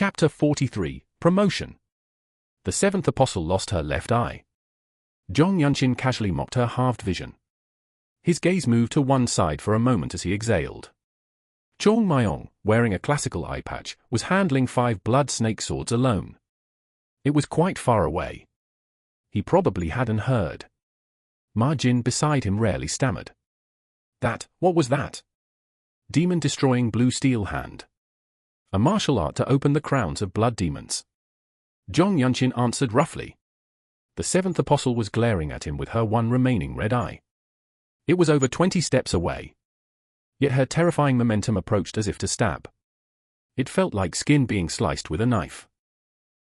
Chapter 43, Promotion. The seventh apostle lost her left eye. Jong Yunshin casually mocked her halved vision. His gaze moved to one side for a moment as he exhaled. Chong Myong, wearing a classical eye patch, was handling 5 blood snake swords alone. It was quite far away. He probably hadn't heard. Ma Jin beside him rarely stammered. What was that? Demon-destroying blue steel hand. A martial art to open the crowns of blood demons. Jong Yunshin answered roughly. The seventh apostle was glaring at him with her one remaining red eye. It was over 20 steps away. Yet her terrifying momentum approached as if to stab. It felt like skin being sliced with a knife.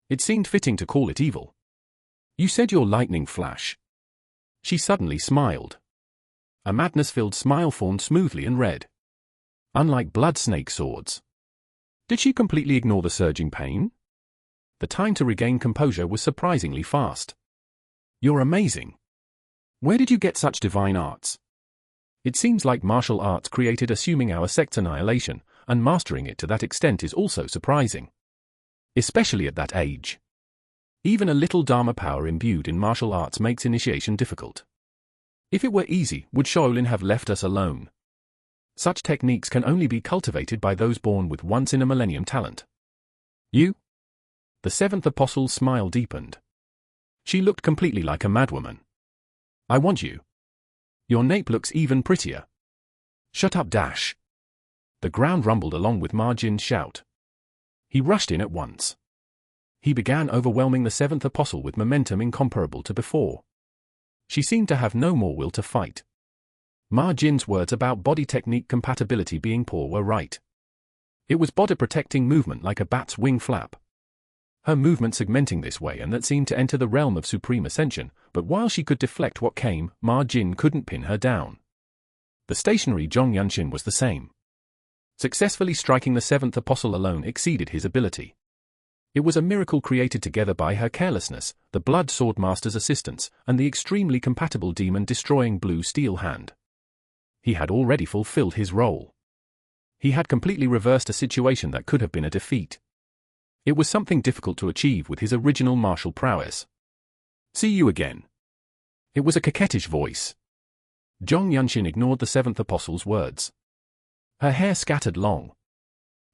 It seemed fitting to call it evil. You said your lightning flash. She suddenly smiled. A madness-filled smile formed smoothly and red. Unlike blood snake swords. Did she completely ignore the surging pain? The time to regain composure was surprisingly fast. You're amazing. Where did you get such divine arts? It seems like martial arts created assuming our sect's annihilation, and mastering it to that extent is also surprising. Especially at that age. Even a little Dharma power imbued in martial arts makes initiation difficult. If it were easy, would Shaolin have left us alone? Such techniques can only be cultivated by those born with once-in-a-millennium talent. You? The seventh apostle's smile deepened. She looked completely like a madwoman. I want you. Your nape looks even prettier. Shut up, Dash. The ground rumbled along with Ma Jin's shout. He rushed in at once. He began overwhelming the seventh apostle with momentum incomparable to before. She seemed to have no more will to fight. Ma Jin's words about body technique compatibility being poor were right. It was body-protecting movement like a bat's wing flap. Her movement segmenting this way and that seemed to enter the realm of supreme ascension, but while she could deflect what came, Ma Jin couldn't pin her down. The stationary Jong Yunshin was the same. Successfully striking the seventh apostle alone exceeded his ability. It was a miracle created together by her carelessness, the blood sword master's assistance, and the extremely compatible demon-destroying blue steel hand. He had already fulfilled his role. He had completely reversed a situation that could have been a defeat. It was something difficult to achieve with his original martial prowess. See you again. It was a coquettish voice. Jong Yunshin ignored the seventh apostle's words. Her hair scattered long.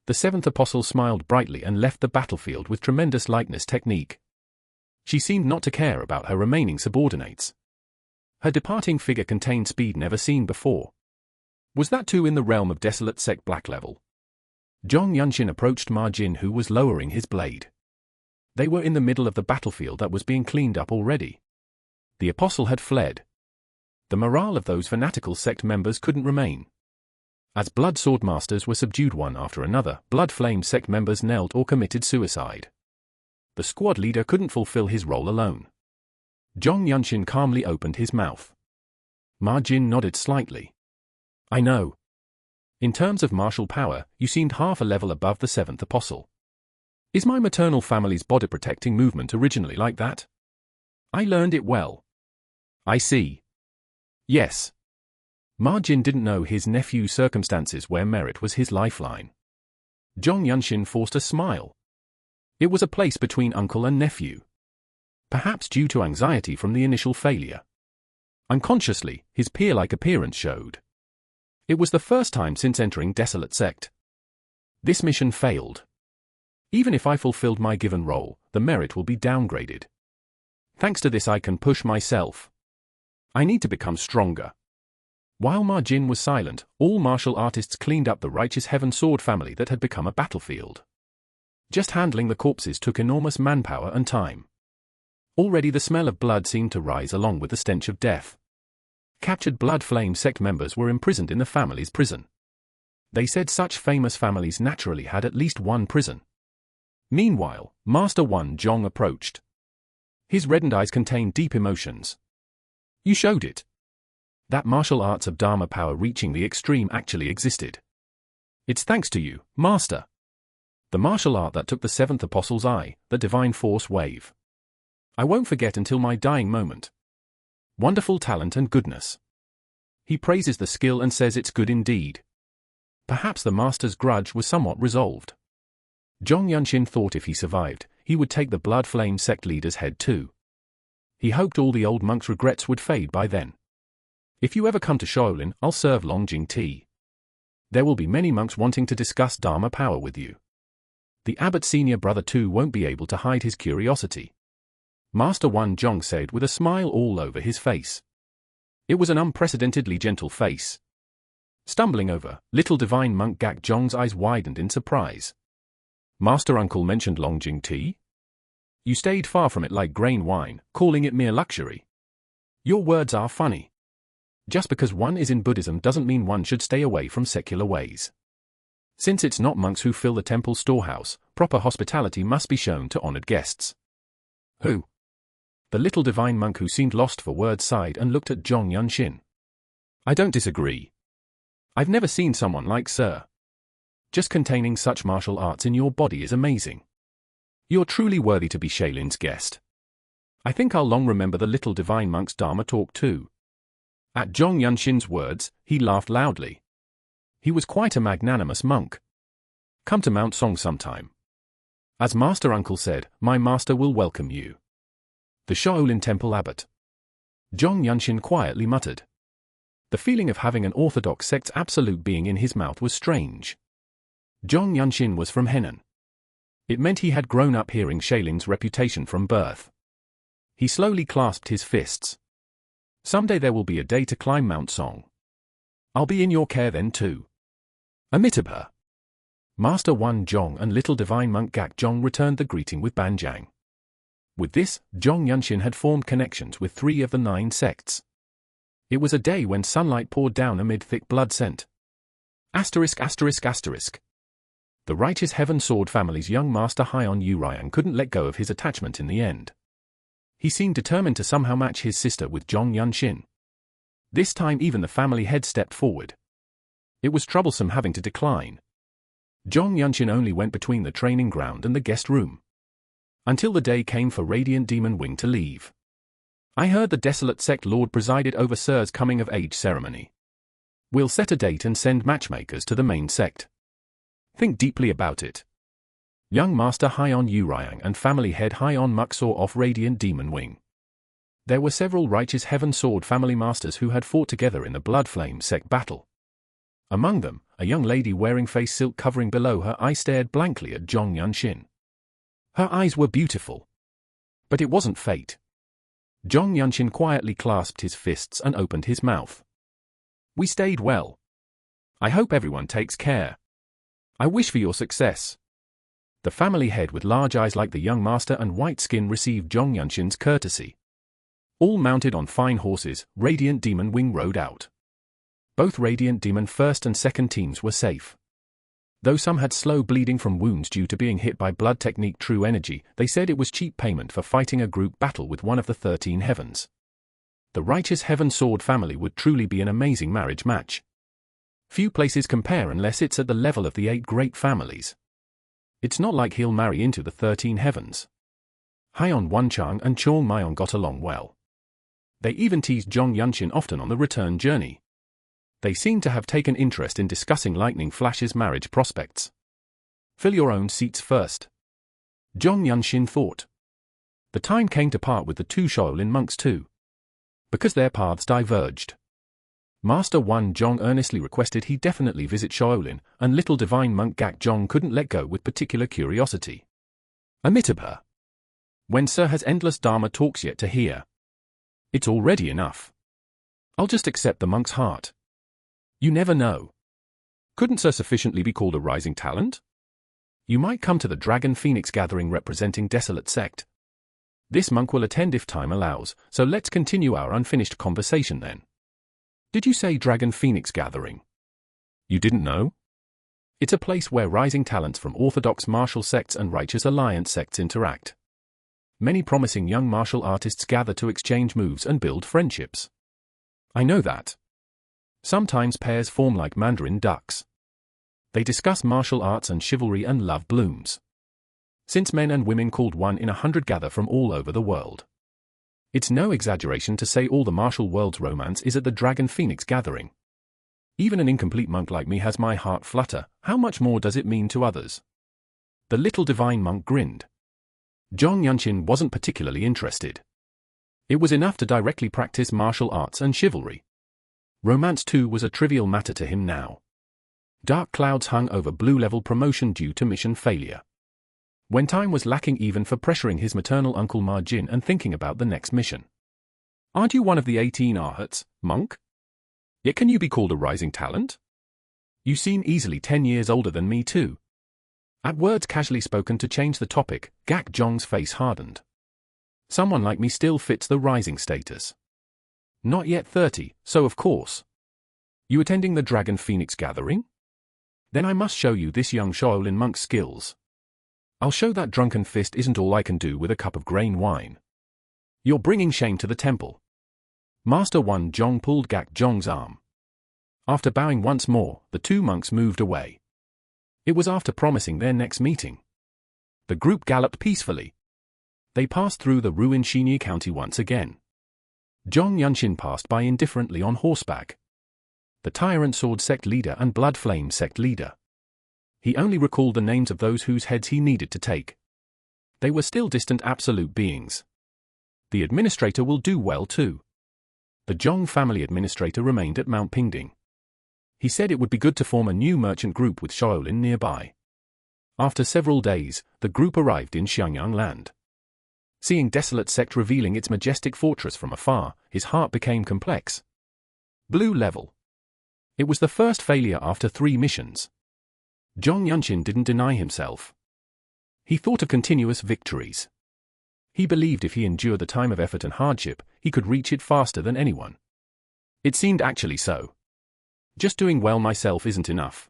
The seventh apostle smiled brightly and left the battlefield with tremendous lightness technique. She seemed not to care about her remaining subordinates. Her departing figure contained speed never seen before. Was that too in the realm of desolate sect black level? Jong Yunshin approached Ma Jin, who was lowering his blade. They were in the middle of the battlefield that was being cleaned up already. The apostle had fled. The morale of those fanatical sect members couldn't remain. As blood sword masters were subdued one after another, blood flame sect members knelt or committed suicide. The squad leader couldn't fulfill his role alone. Jong Yunshin calmly opened his mouth. Ma Jin nodded slightly. I know. In terms of martial power, you seemed half a level above the seventh apostle. Is my maternal family's body-protecting movement originally like that? I learned it well. I see. Yes. Ma Jin didn't know his nephew's circumstances where merit was his lifeline. Jong Yunshin forced a smile. It was a place between uncle and nephew. Perhaps due to anxiety from the initial failure. Unconsciously, his peer-like appearance showed. It was the first time since entering Desolate Sect. This mission failed. Even if I fulfilled my given role, the merit will be downgraded. Thanks to this I can push myself. I need to become stronger. While Ma Jin was silent, all martial artists cleaned up the righteous Heaven Sword family that had become a battlefield. Just handling the corpses took enormous manpower and time. Already the smell of blood seemed to rise along with the stench of death. Captured blood flame sect members were imprisoned in the family's prison. They said such famous families naturally had at least one prison. Meanwhile, Master One Jong approached. His reddened eyes contained deep emotions. You showed it. That martial arts of Dharma power reaching the extreme actually existed. It's thanks to you, Master. The martial art that took the seventh apostle's eye, the divine force wave. I won't forget until my dying moment. Wonderful talent and goodness. He praises the skill and says it's good indeed. Perhaps the master's grudge was somewhat resolved. Zhong Yunxin thought if he survived, he would take the Blood Flame sect leader's head too. He hoped all the old monk's regrets would fade by then. If you ever come to Shaolin, I'll serve Longjing tea. There will be many monks wanting to discuss Dharma power with you. The abbot's senior brother too won't be able to hide his curiosity. Master Wan Zhong said with a smile all over his face. It was an unprecedentedly gentle face. Stumbling over, little divine monk Gak Zhong's eyes widened in surprise. Master Uncle mentioned Longjing tea? You stayed far from it like grain wine, calling it mere luxury. Your words are funny. Just because one is in Buddhism doesn't mean one should stay away from secular ways. Since it's not monks who fill the temple storehouse, proper hospitality must be shown to honored guests. Who? The little divine monk who seemed lost for words sighed and looked at Zhong Yunxin. I don't disagree. I've never seen someone like Sir. Just containing such martial arts in your body is amazing. You're truly worthy to be Shailin's guest. I think I'll long remember the little divine monk's Dharma talk too. At Zhong Yunxin's words, he laughed loudly. He was quite a magnanimous monk. Come to Mount Song sometime. As Master Uncle said, my master will welcome you. The Shaolin Temple Abbot. Zhong Yunxin quietly muttered. The feeling of having an orthodox sect's absolute being in his mouth was strange. Zhong Yunxin was from Henan. It meant he had grown up hearing Shailin's reputation from birth. He slowly clasped his fists. Someday there will be a day to climb Mount Song. I'll be in your care then too. Amitabha. Master Wan Zhong and little divine monk Gak Zhong returned the greeting with Banjiang. With this, Zhong Yunxin had formed connections with 3 of the 9 sects. It was a day when sunlight poured down amid thick blood scent. Asterisk asterisk asterisk. The righteous Heaven Sword family's young master Haiyan Yuriyang couldn't let go of his attachment in the end. He seemed determined to somehow match his sister with Zhong Yunxin. This time even the family head stepped forward. It was troublesome having to decline. Zhong Yunxin only went between the training ground and the guest room. Until the day came for Radiant Demon Wing to leave. I heard the Desolate Sect Lord presided over Sir's coming-of-age ceremony. We'll set a date and send matchmakers to the main sect. Think deeply about it. Young Master Haiyan Yuriyang and family head Haiyan Muk saw off Radiant Demon Wing. There were several righteous Heaven Sword family masters who had fought together in the Blood Flame sect battle. Among them, a young lady wearing face silk covering below her eye stared blankly at Zhong Yunxin. Her eyes were beautiful. But it wasn't fate. Zhong Yunxin quietly clasped his fists and opened his mouth. We stayed well. I hope everyone takes care. I wish for your success. The family head with large eyes like the young master and white skin received Zhong Yunxin's courtesy. All mounted on fine horses, Radiant Demon Wing rode out. Both Radiant Demon first and second teams were safe. Though some had slow bleeding from wounds due to being hit by blood technique True Energy, they said it was cheap payment for fighting a group battle with one of the 13 heavens. The righteous Heaven Sword family would truly be an amazing marriage match. Few places compare unless it's at the level of the 8 great families. It's not like he'll marry into the 13 heavens. Haiyan Wanchang and Chong Mayong got along well. They even teased Zhong Yunxin often on the return journey. They seemed to have taken interest in discussing Lightning Flash's marriage prospects. Fill your own seats first. Zhong Yunxin thought. The time came to part with the 2 Shaolin monks too. Because their paths diverged. Master Wan Zhong earnestly requested he definitely visit Shaolin, and little divine monk Gak Zhong couldn't let go with particular curiosity. Amitabha. When Sir has endless Dharma talks yet to hear. It's already enough. I'll just accept the monk's heart. You never know. Couldn't Sir sufficiently be called a rising talent? You might come to the Dragon Phoenix gathering representing Desolate Sect. This monk will attend if time allows, so let's continue our unfinished conversation then. Did you say Dragon Phoenix gathering? You didn't know? It's a place where rising talents from orthodox martial sects and righteous alliance sects interact. Many promising young martial artists gather to exchange moves and build friendships. I know that. Sometimes pairs form like mandarin ducks. They discuss martial arts and chivalry and love blooms. Since men and women called 1 in 100 gather from all over the world. It's no exaggeration to say all the martial world's romance is at the Dragon Phoenix gathering. Even an incomplete monk like me has my heart flutter, how much more does it mean to others? The little divine monk grinned. Zhong Yunshin wasn't particularly interested. It was enough to directly practice martial arts and chivalry. Romance too was a trivial matter to him now. Dark clouds hung over blue-level promotion due to mission failure. When time was lacking even for pressuring his maternal uncle Ma Jin and thinking about the next mission. Aren't you one of the 18 Arhats, monk? Yet can you be called a rising talent? You seem easily 10 years older than me too. At words casually spoken to change the topic, Gak Zhong's face hardened. Someone like me still fits the rising status. Not yet 30, so of course. You attending the Dragon Phoenix gathering? Then I must show you this young Shaolin monk's skills. I'll show that drunken fist isn't all I can do with a cup of grain wine. You're bringing shame to the temple. Master Wan Zhong pulled Gak Zhong's arm. After bowing once more, the two monks moved away. It was after promising their next meeting. The group galloped peacefully. They passed through the ruined Xinyi County once again. Zhong Yunshin passed by indifferently on horseback. The Tyrant Sword Sect leader and Blood Flame Sect leader. He only recalled the names of those whose heads he needed to take. They were still distant absolute beings. The administrator will do well too. The Zhong family administrator remained at Mount Pingding. He said it would be good to form a new merchant group with Shaolin nearby. After several days, the group arrived in Xiangyang land. Seeing desolate sect revealing its majestic fortress from afar, his heart became complex. Blue level. It was the first failure after 3 missions. Zhong Yunshin didn't deny himself. He thought of continuous victories. He believed if he endured the time of effort and hardship, he could reach it faster than anyone. It seemed actually so. Just doing well myself isn't enough.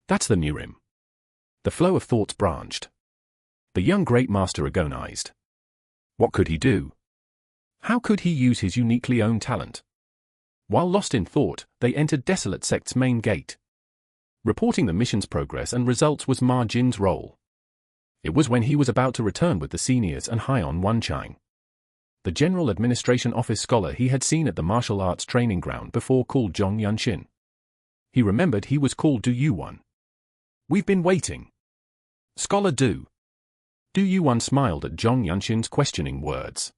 That's the Murim. The flow of thoughts branched. The young great master agonized. What could he do? How could he use his uniquely owned talent? While lost in thought, they entered Desolate Sect's main gate. Reporting the mission's progress and results was Ma Jin's role. It was when he was about to return with the seniors and Haiyan Wanchang. The General Administration Office scholar he had seen at the martial arts training ground before called Zhong Yunshin. He remembered he was called Du Yuan. We've been waiting. Scholar Du. Du Yuan smiled at Zhong Yunshin's questioning words.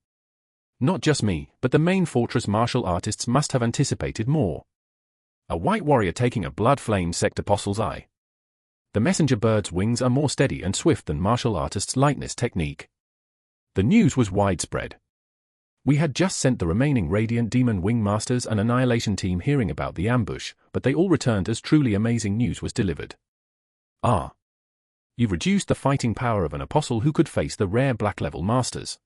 Not just me, but the main fortress martial artists must have anticipated more. A white warrior taking a blood flame sect apostle's eye. The messenger bird's wings are more steady and swift than martial artists' lightness technique. The news was widespread. We had just sent the remaining Radiant Demon Wing Masters and Annihilation team hearing about the ambush, but they all returned as truly amazing news was delivered. Ah. You've reduced the fighting power of an apostle who could face the rare black-level masters.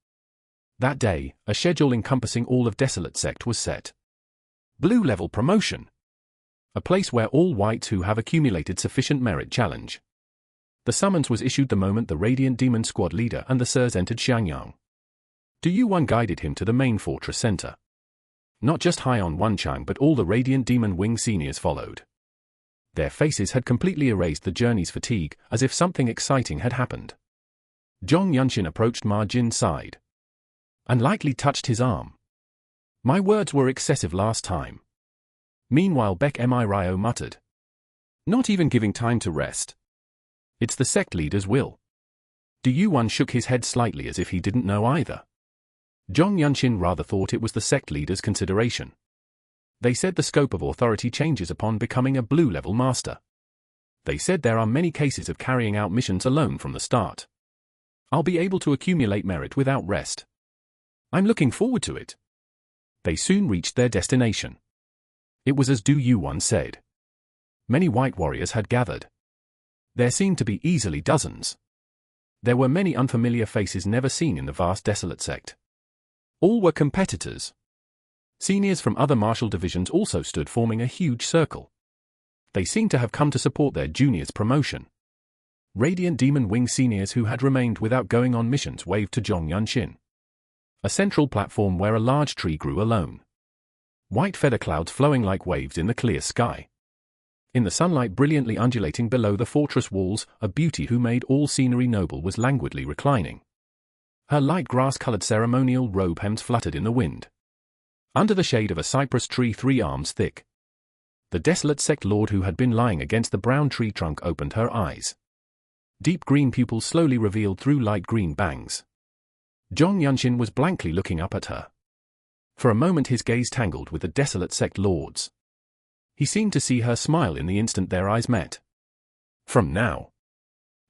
That day, a schedule encompassing all of Desolate Sect was set. Blue-level promotion. A place where all whites who have accumulated sufficient merit challenge. The summons was issued the moment the Radiant Demon Squad leader and the Sirs entered Xiangyang. Du Yuan guided him to the main fortress center. Not just Haiyan Wanchang but all the Radiant Demon Wing seniors followed. Their faces had completely erased the journey's fatigue, as if something exciting had happened. Zhong Yunshin approached Ma Jin's side. And lightly touched his arm. My words were excessive last time. Meanwhile Bek Mi Ryo muttered. Not even giving time to rest. It's the sect leader's will. Du Yuan shook his head slightly as if he didn't know either. Zhong Yunshin rather thought it was the sect leader's consideration. They said the scope of authority changes upon becoming a blue-level master. They said there are many cases of carrying out missions alone from the start. I'll be able to accumulate merit without rest. I'm looking forward to it. They soon reached their destination. It was as Du Yuan said. Many white warriors had gathered. There seemed to be easily dozens. There were many unfamiliar faces never seen in the vast Desolate Sect. All were competitors. Seniors from other martial divisions also stood forming a huge circle. They seemed to have come to support their juniors' promotion. Radiant Demon Wing seniors who had remained without going on missions waved to Zhong Yunshin. A central platform where a large tree grew alone. White feather clouds flowing like waves in the clear sky. In the sunlight brilliantly undulating below the fortress walls, a beauty who made all scenery noble was languidly reclining. Her light grass-colored ceremonial robe hems fluttered in the wind. Under the shade of a cypress tree 3 arms thick. The Desolate Sect lord who had been lying against the brown tree trunk opened her eyes. Deep green pupils slowly revealed through light green bangs. Zhong Yunshin was blankly looking up at her. For a moment his gaze tangled with the desolate sect lords. He seemed to see her smile in the instant their eyes met. From now.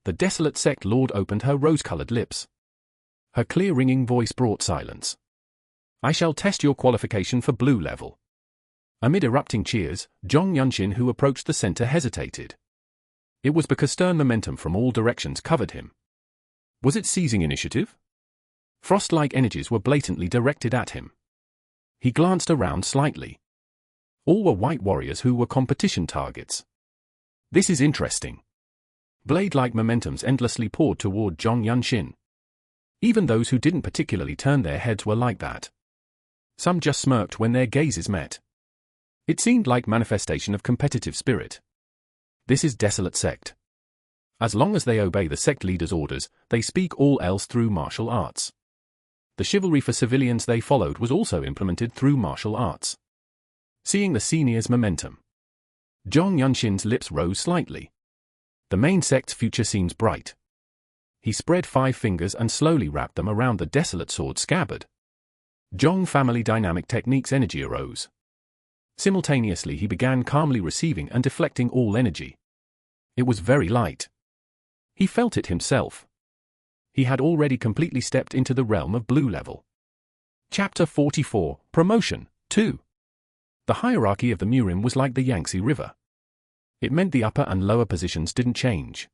The desolate sect lord opened her rose-colored lips. Her clear ringing voice brought silence. I shall test your qualification for blue level. Amid erupting cheers, Zhong Yunshin, who approached the center, hesitated. It was because stern momentum from all directions covered him. Was it seizing initiative? Frost-like energies were blatantly directed at him. He glanced around slightly. All were white warriors who were competition targets. This is interesting. Blade-like momentums endlessly poured toward Zhong Yunshin. Even those who didn't particularly turn their heads were like that. Some just smirked when their gazes met. It seemed like manifestation of competitive spirit. This is desolate sect. As long as they obey the sect leader's orders, they speak all else through martial arts. The chivalry for civilians they followed was also implemented through martial arts. Seeing the senior's momentum, Zhong Yunshin's lips rose slightly. The main sect's future seems bright. He spread 5 fingers and slowly wrapped them around the desolate sword scabbard. Zhong family dynamic techniques energy arose. Simultaneously he began calmly receiving and deflecting all energy. It was very light. He felt it himself. He had already completely stepped into the realm of blue level. Chapter 44, Promotion, 2. The hierarchy of the Murim was like the Yangtze River. It meant the upper and lower positions didn't change.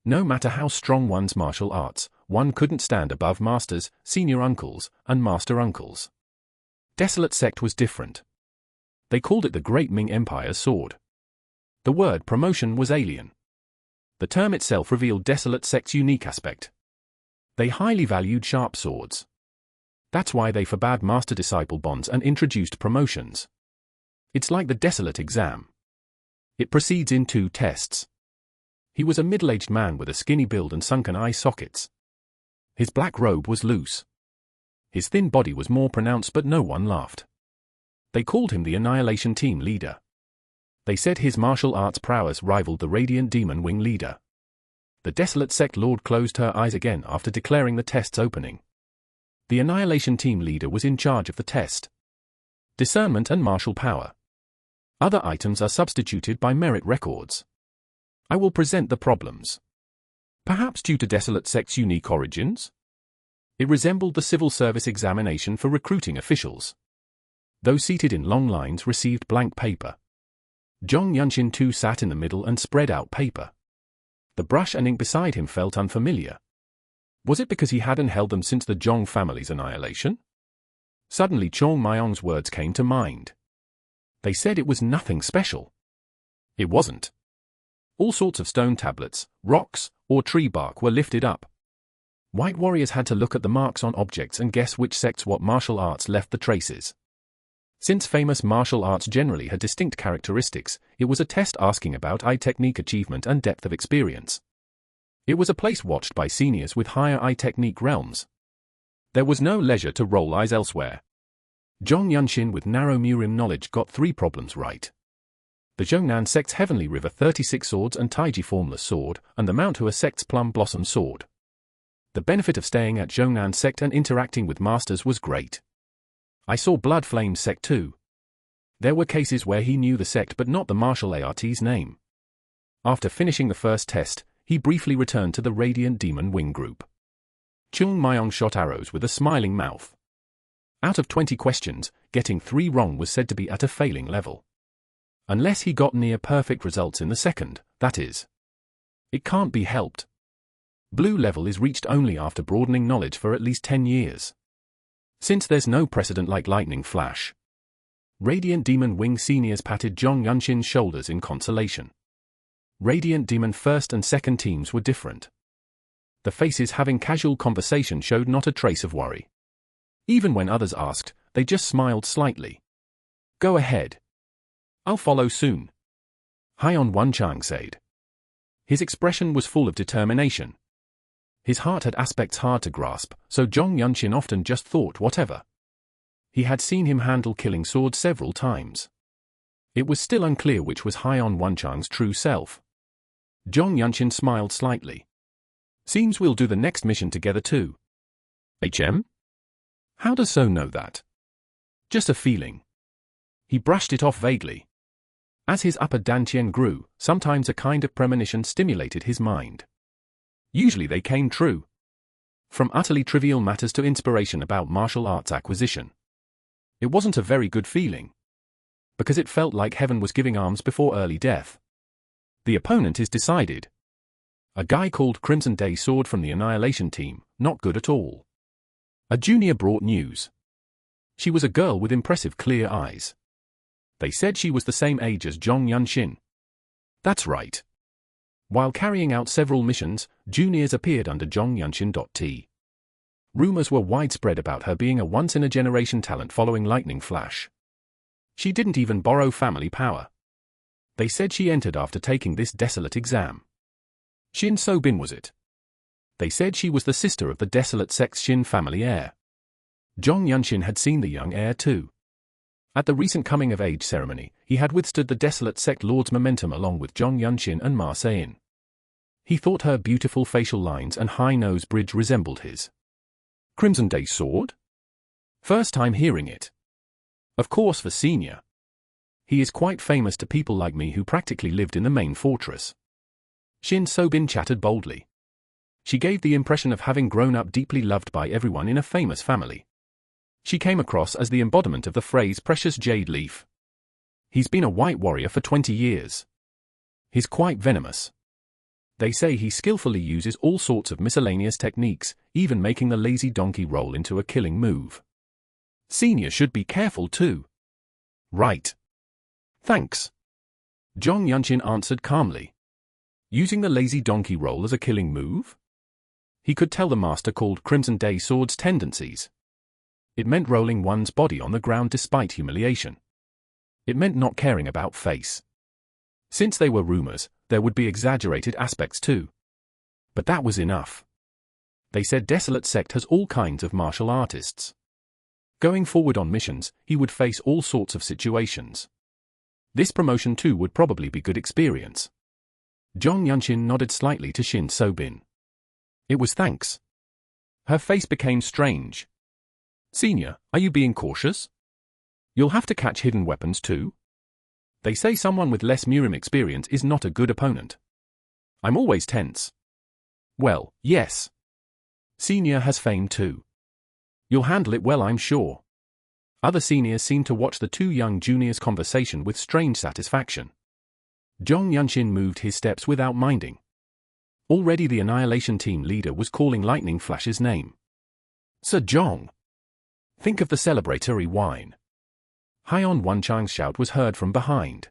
No matter how strong one's martial arts, one couldn't stand above masters, senior uncles, and master uncles. Desolate sect was different. They called it the Great Ming Empire's sword. The word promotion was alien. The term itself revealed desolate sect's unique aspect. They highly valued sharp swords. That's why they forbade master-disciple bonds and introduced promotions. It's like the desolate exam. It proceeds in 2 tests. He was a middle-aged man with a skinny build and sunken eye sockets. His black robe was loose. His thin body was more pronounced, but no one laughed. They called him the Annihilation Team leader. They said his martial arts prowess rivaled the Radiant Demon Wing leader. The desolate sect lord closed her eyes again after declaring the test's opening. The Annihilation Team leader was in charge of the test. Discernment and martial power. Other items are substituted by merit records. I will present the problems. Perhaps due to desolate sect's unique origins? It resembled the civil service examination for recruiting officials. Those seated in long lines received blank paper. Zhong Yunshin too sat in the middle and spread out paper. The brush and ink beside him felt unfamiliar. Was it because he hadn't held them since the Zhong family's annihilation? Suddenly Chong Myong's words came to mind. They said it was nothing special. It wasn't. All sorts of stone tablets, rocks, or tree bark were lifted up. White warriors had to look at the marks on objects and guess which sects what martial arts left the traces. Since famous martial arts generally had distinct characteristics, it was a test asking about eye technique achievement and depth of experience. It was a place watched by seniors with higher eye technique realms. There was no leisure to roll eyes elsewhere. Zhong Yunshin with narrow Murim knowledge got 3 problems right. The Zhongnan sect's Heavenly River 36 swords and Taiji Formless sword, and the Manhua sect's Plum Blossom sword. The benefit of staying at Zhongnan sect and interacting with masters was great. I saw Blood Flame sect too. There were cases where he knew the sect but not the martial art's name. After finishing the first test, he briefly returned to the Radiant Demon Wing group. Chung Myong shot arrows with a smiling mouth. Out of 20 questions, getting 3 wrong was said to be at a failing level. Unless he got near perfect results in the second, that is. It can't be helped. Blue level is reached only after broadening knowledge for at least 10 years. Since there's no precedent like lightning flash. Radiant Demon Wing seniors patted Zhong Yunshin's shoulders in consolation. Radiant Demon first and second teams were different. The faces having casual conversation showed not a trace of worry. Even when others asked, they just smiled slightly. Go ahead. I'll follow soon. Haiyan Wenchang said. His expression was full of determination. His heart had aspects hard to grasp, so Zhong Yunshin often just thought whatever. He had seen him handle killing swords several times. It was still unclear which was Haiyan Wenchang's true self. Zhong Yunshin smiled slightly. Seems we'll do the next mission together too. HM? How does So know that? Just a feeling. He brushed it off vaguely. As his upper dantian grew, sometimes a kind of premonition stimulated his mind. Usually they came true. From utterly trivial matters to inspiration about martial arts acquisition. It wasn't a very good feeling. Because it felt like heaven was giving alms before early death. The opponent is decided. A guy called Crimson Day Sword from the Annihilation team, not good at all. A junior brought news. She was a girl with impressive clear eyes. They said she was the same age as Zhong Yunshin. That's right. While carrying out several missions, juniors appeared under Zhong Yunshin.T. Rumors were widespread about her being a once-in-a-generation talent following Lightning Flash. She didn't even borrow family power. They said she entered after taking this desolate exam. Shin So-bin was it? They said she was the sister of the desolate sex Shin family heir. Zhong Yunshin had seen the young heir too. At the recent coming-of-age ceremony, he had withstood the desolate sect lord's momentum along with Zhong Yunshin and Ma Se-in. He thought her beautiful facial lines and high nose bridge resembled his. Crimson Day Sword? First time hearing it. Of course for Senior. He is quite famous to people like me who practically lived in the main fortress. Shin So-bin chattered boldly. She gave the impression of having grown up deeply loved by everyone in a famous family. She came across as the embodiment of the phrase precious jade leaf. He's been a white warrior for 20 years. He's quite venomous. They say he skillfully uses all sorts of miscellaneous techniques, even making the lazy donkey roll into a killing move. Senior should be careful too. Right. Thanks. Zhong Yunshin answered calmly. Using the lazy donkey roll as a killing move? He could tell the master called Crimson Day Sword's tendencies. It meant rolling one's body on the ground despite humiliation. It meant not caring about face. Since they were rumors, there would be exaggerated aspects too. But that was enough. They said Desolate Sect has all kinds of martial artists. Going forward on missions, he would face all sorts of situations. This promotion too would probably be good experience. Zhong Yunshin nodded slightly to Shin So-bin. It was thanks. Her face became strange. Senior, are you being cautious? You'll have to catch hidden weapons too. They say someone with less Mirim experience is not a good opponent. I'm always tense. Well, yes. Senior has fame too. You'll handle it well, I'm sure. Other seniors seemed to watch the two young juniors' conversation with strange satisfaction. Zhong Yunshin moved his steps without minding. Already the Annihilation team leader was calling Lightning Flash's name. Sir Zhong. Think of the celebratory wine. Hyon Wenchang's shout was heard from behind.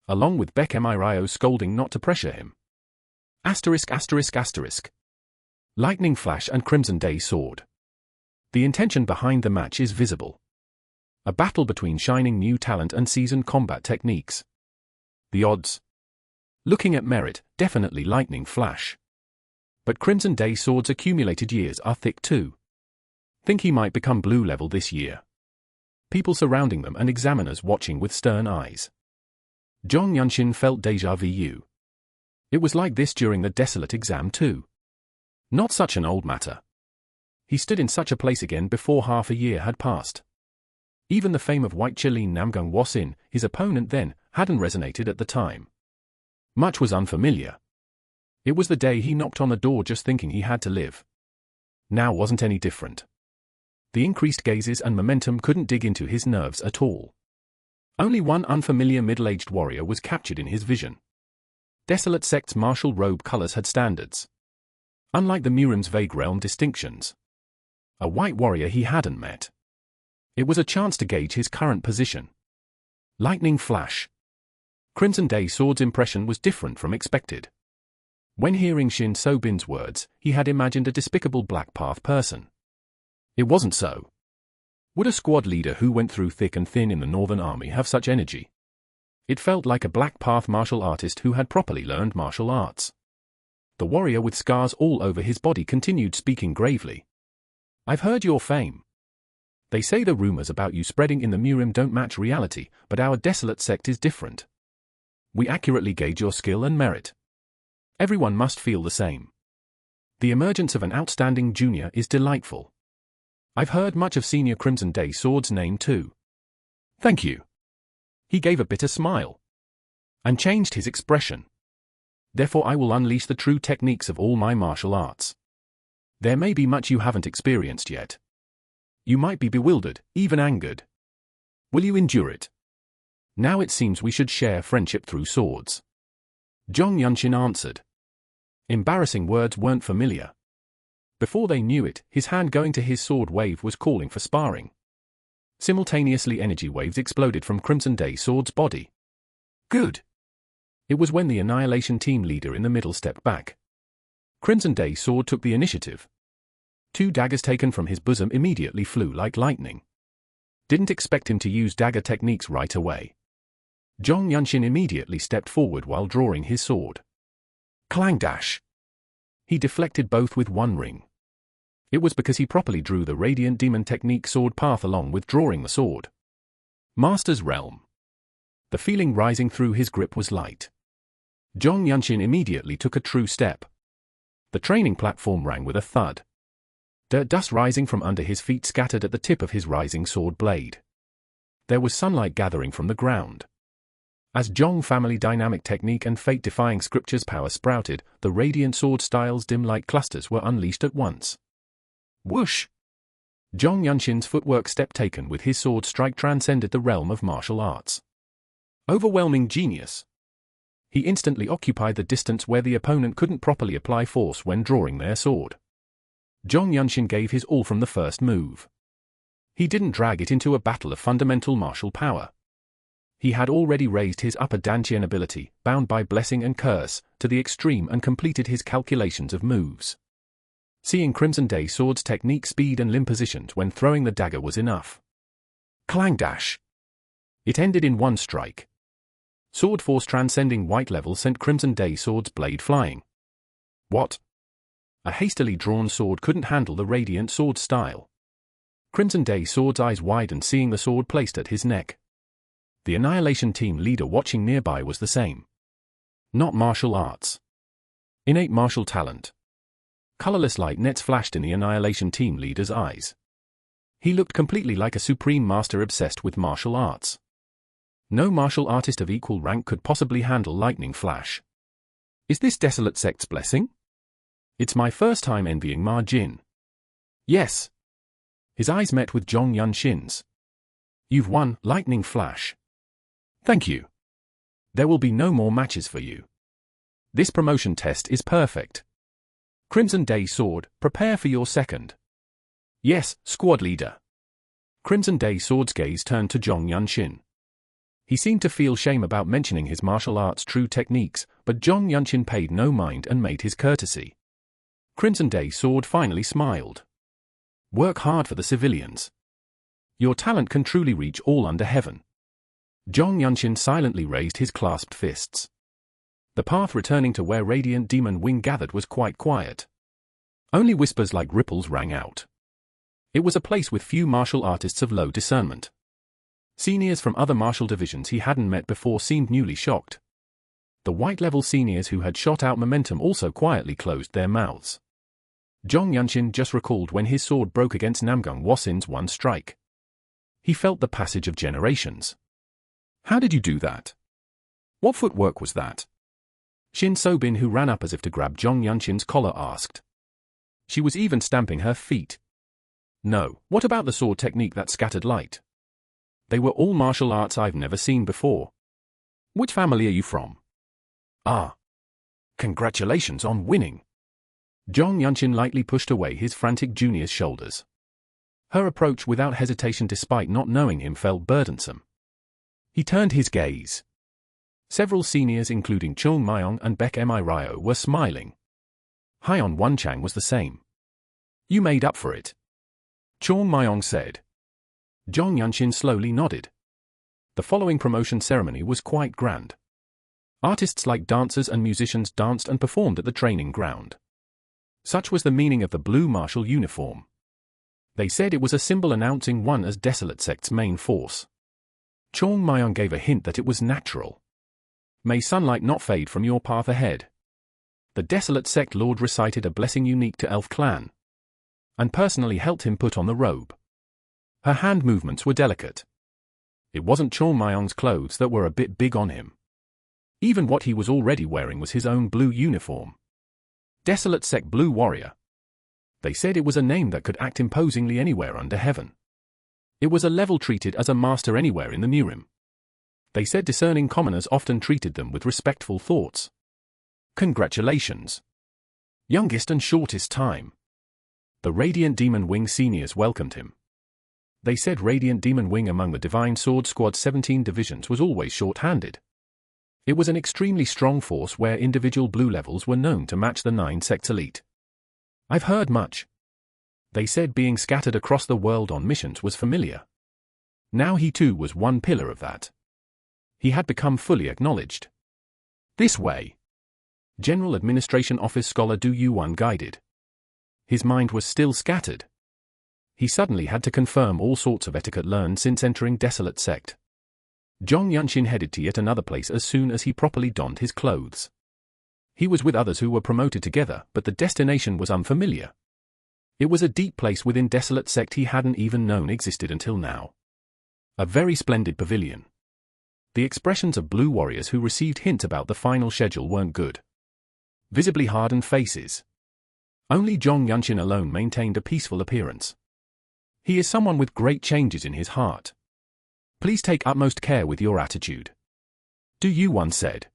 Along with Beck Mirio scolding not to pressure him. Asterisk asterisk asterisk. Lightning Flash and Crimson Day Sword. The intention behind the match is visible. A battle between shining new talent and seasoned combat techniques. The odds? Looking at merit, definitely Lightning Flash. But Crimson Day Sword's accumulated years are thick too. Think he might become blue level this year. People surrounding them and examiners watching with stern eyes. Zhong Yunshin felt déjà vu. It was like this during the desolate exam too. Not such an old matter. He stood in such a place again before half a year had passed. Even the fame of White Chilin Namgung Wasin, his opponent then, hadn't resonated at the time. Much was unfamiliar. It was the day he knocked on the door just thinking he had to live. Now wasn't any different. The increased gazes and momentum couldn't dig into his nerves at all. Only one unfamiliar middle-aged warrior was captured in his vision. Desolate Sect's martial robe colors had standards. Unlike the Mirim's vague realm distinctions. A white warrior he hadn't met. It was a chance to gauge his current position. Lightning Flash. Crimson Day Sword's impression was different from expected. When hearing Shin So-bin's words, he had imagined a despicable Black Path person. It wasn't so. Would a squad leader who went through thick and thin in the Northern Army have such energy? It felt like a Black Path martial artist who had properly learned martial arts. The warrior with scars all over his body continued speaking gravely. I've heard your fame. They say the rumors about you spreading in the Mirim don't match reality, but our Desolate Sect is different. We accurately gauge your skill and merit. Everyone must feel the same. The emergence of an outstanding junior is delightful. I've heard much of Senior Crimson Day Sword's name too. Thank you. He gave a bitter smile and changed his expression. Therefore I will unleash the true techniques of all my martial arts. There may be much you haven't experienced yet. You might be bewildered, even angered. Will you endure it? Now it seems we should share friendship through swords. Zhong Yunshin answered. Embarrassing words weren't familiar. Before they knew it, his hand going to his sword wave was calling for sparring. Simultaneously energy waves exploded from Crimson Day Sword's body. Good. It was when the Annihilation team leader in the middle stepped back. Crimson Day Sword took the initiative. 2 daggers taken from his bosom immediately flew like lightning. Didn't expect him to use dagger techniques right away. Zhong Yunshin immediately stepped forward while drawing his sword. Clang dash! He deflected both with one ring. It was because he properly drew the Radiant Demon technique sword path along with drawing the sword. Master's Realm. The feeling rising through his grip was light. Zhong Yunshin immediately took a true step. The training platform rang with a thud. Dirt dust rising from under his feet scattered at the tip of his rising sword blade. There was sunlight gathering from the ground. As Zhong family dynamic technique and fate-defying scripture's power sprouted, the radiant sword style's dim light clusters were unleashed at once. Whoosh! Zhong Yunshin's footwork step taken with his sword strike transcended the realm of martial arts. Overwhelming genius. He instantly occupied the distance where the opponent couldn't properly apply force when drawing their sword. Zhong Yunshin gave his all from the first move. He didn't drag it into a battle of fundamental martial power. He had already raised his upper dantian ability, bound by blessing and curse, to the extreme and completed his calculations of moves. Seeing Crimson Day Sword's technique speed and limb positions when throwing the dagger was enough. Clang dash! It ended in one strike. Sword force transcending white level sent Crimson Day Sword's blade flying. What? A hastily drawn sword couldn't handle the radiant sword style. Crimson Day Sword's eyes widened seeing the sword placed at his neck. The Annihilation team leader watching nearby was the same. Not martial arts. Innate martial talent. Colorless light nets flashed in the Annihilation team leader's eyes. He looked completely like a supreme master obsessed with martial arts. No martial artist of equal rank could possibly handle lightning flash. Is this Desolate Sect's blessing? It's my first time envying Ma Jin. Yes. His eyes met with Zhong Yunshin's. You've won, lightning flash. Thank you. There will be no more matches for you. This promotion test is perfect. Crimson Day Sword, prepare for your second. Yes, squad leader. Crimson Day Sword's gaze turned to Zhong Yunshin. He seemed to feel shame about mentioning his martial arts' true techniques, but Zhong Yunshin paid no mind and made his courtesy. Crimson Day Sword finally smiled. Work hard for the civilians. Your talent can truly reach all under heaven. Zhong Yunshin silently raised his clasped fists. The path returning to where Radiant Demon Wing gathered was quite quiet. Only whispers like ripples rang out. It was a place with few martial artists of low discernment. Seniors from other martial divisions he hadn't met before seemed newly shocked. The white-level seniors who had shot out momentum also quietly closed their mouths. Zhong Yunshin just recalled when his sword broke against Namgung Wasin's one strike. He felt the passage of generations. How did you do that? What footwork was that? Shin Sobin, who ran up as if to grab Zhong Yunshin's collar, asked. She was even stamping her feet. No, what about the sword technique that scattered light? They were all martial arts I've never seen before. Which family are you from? Ah. Congratulations on winning. Zhong Yunshin lightly pushed away his frantic junior's shoulders. Her approach without hesitation despite not knowing him felt burdensome. He turned his gaze. Several seniors including Chung Myong and Baek Mi Ryo were smiling. Hyon Wenchang was the same. You made up for it. Chung Myong said. Zhong Yunshin slowly nodded. The following promotion ceremony was quite grand. Artists like dancers and musicians danced and performed at the training ground. Such was the meaning of the blue martial uniform. They said it was a symbol announcing one as Desolate Sect's main force. Chung Myong gave a hint that it was natural. May sunlight not fade from your path ahead. The desolate sect lord recited a blessing unique to Elf clan, and personally helped him put on the robe. Her hand movements were delicate. It wasn't Chon Myong's clothes that were a bit big on him. Even what he was already wearing was his own blue uniform. Desolate sect Blue Warrior. They said it was a name that could act imposingly anywhere under heaven. It was a level treated as a master anywhere in the Murim. They said discerning commoners often treated them with respectful thoughts. Congratulations. Youngest and shortest time. The Radiant Demon Wing seniors welcomed him. They said Radiant Demon Wing among the Divine Sword Squad's 17 divisions was always short-handed. It was an extremely strong force where individual blue levels were known to match the 9 sects elite. I've heard much. They said being scattered across the world on missions was familiar. Now he too was one pillar of that. He had become fully acknowledged. This way. General Administration Office Scholar Du Yuan guided. His mind was still scattered. He suddenly had to confirm all sorts of etiquette learned since entering Desolate Sect. Zhong Yunshin headed to yet another place as soon as he properly donned his clothes. He was with others who were promoted together, but the destination was unfamiliar. It was a deep place within Desolate Sect he hadn't even known existed until now. A very splendid pavilion. The expressions of blue warriors who received hints about the final schedule weren't good. Visibly hardened faces. Only Zhong Yunshin alone maintained a peaceful appearance. He is someone with great changes in his heart. Please take utmost care with your attitude. Du Yuan said.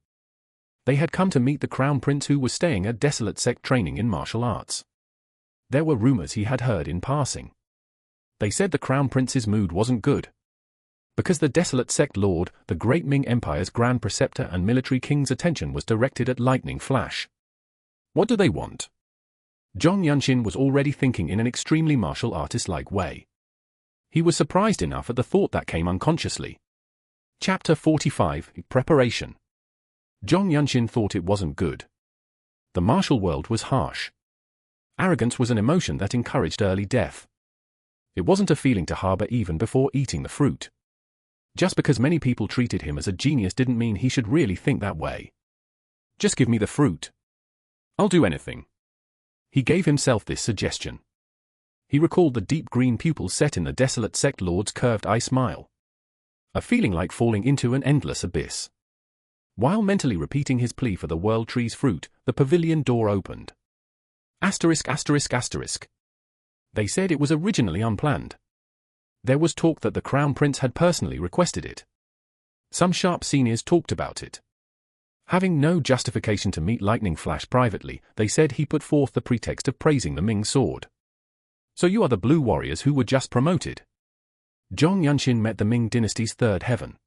They had come to meet the Crown Prince who was staying at Desolate Sect training in martial arts. There were rumors he had heard in passing. They said the Crown Prince's mood wasn't good. Because the Desolate Sect Lord, the Great Ming Empire's Grand Preceptor and Military King's attention was directed at Lightning Flash. What do they want? Zhong Yunshin was already thinking in an extremely martial artist-like way. He was surprised enough at the thought that came unconsciously. Chapter 45, Preparation. Zhong Yunshin thought it wasn't good. The martial world was harsh. Arrogance was an emotion that encouraged early death. It wasn't a feeling to harbor even before eating the fruit. Just because many people treated him as a genius didn't mean he should really think that way. Just give me the fruit. I'll do anything. He gave himself this suggestion. He recalled the deep green pupils set in the Desolate Sect Lord's curved eye smile. A feeling like falling into an endless abyss. While mentally repeating his plea for the World Tree's fruit, the pavilion door opened. Asterisk asterisk asterisk. They said it was originally unplanned. There was talk that the Crown Prince had personally requested it. Some sharp seniors talked about it. Having no justification to meet Lightning Flash privately, they said he put forth the pretext of praising the Ming sword. So you are the Blue Warriors who were just promoted. Zhong Yunshin met the Ming dynasty's third heaven.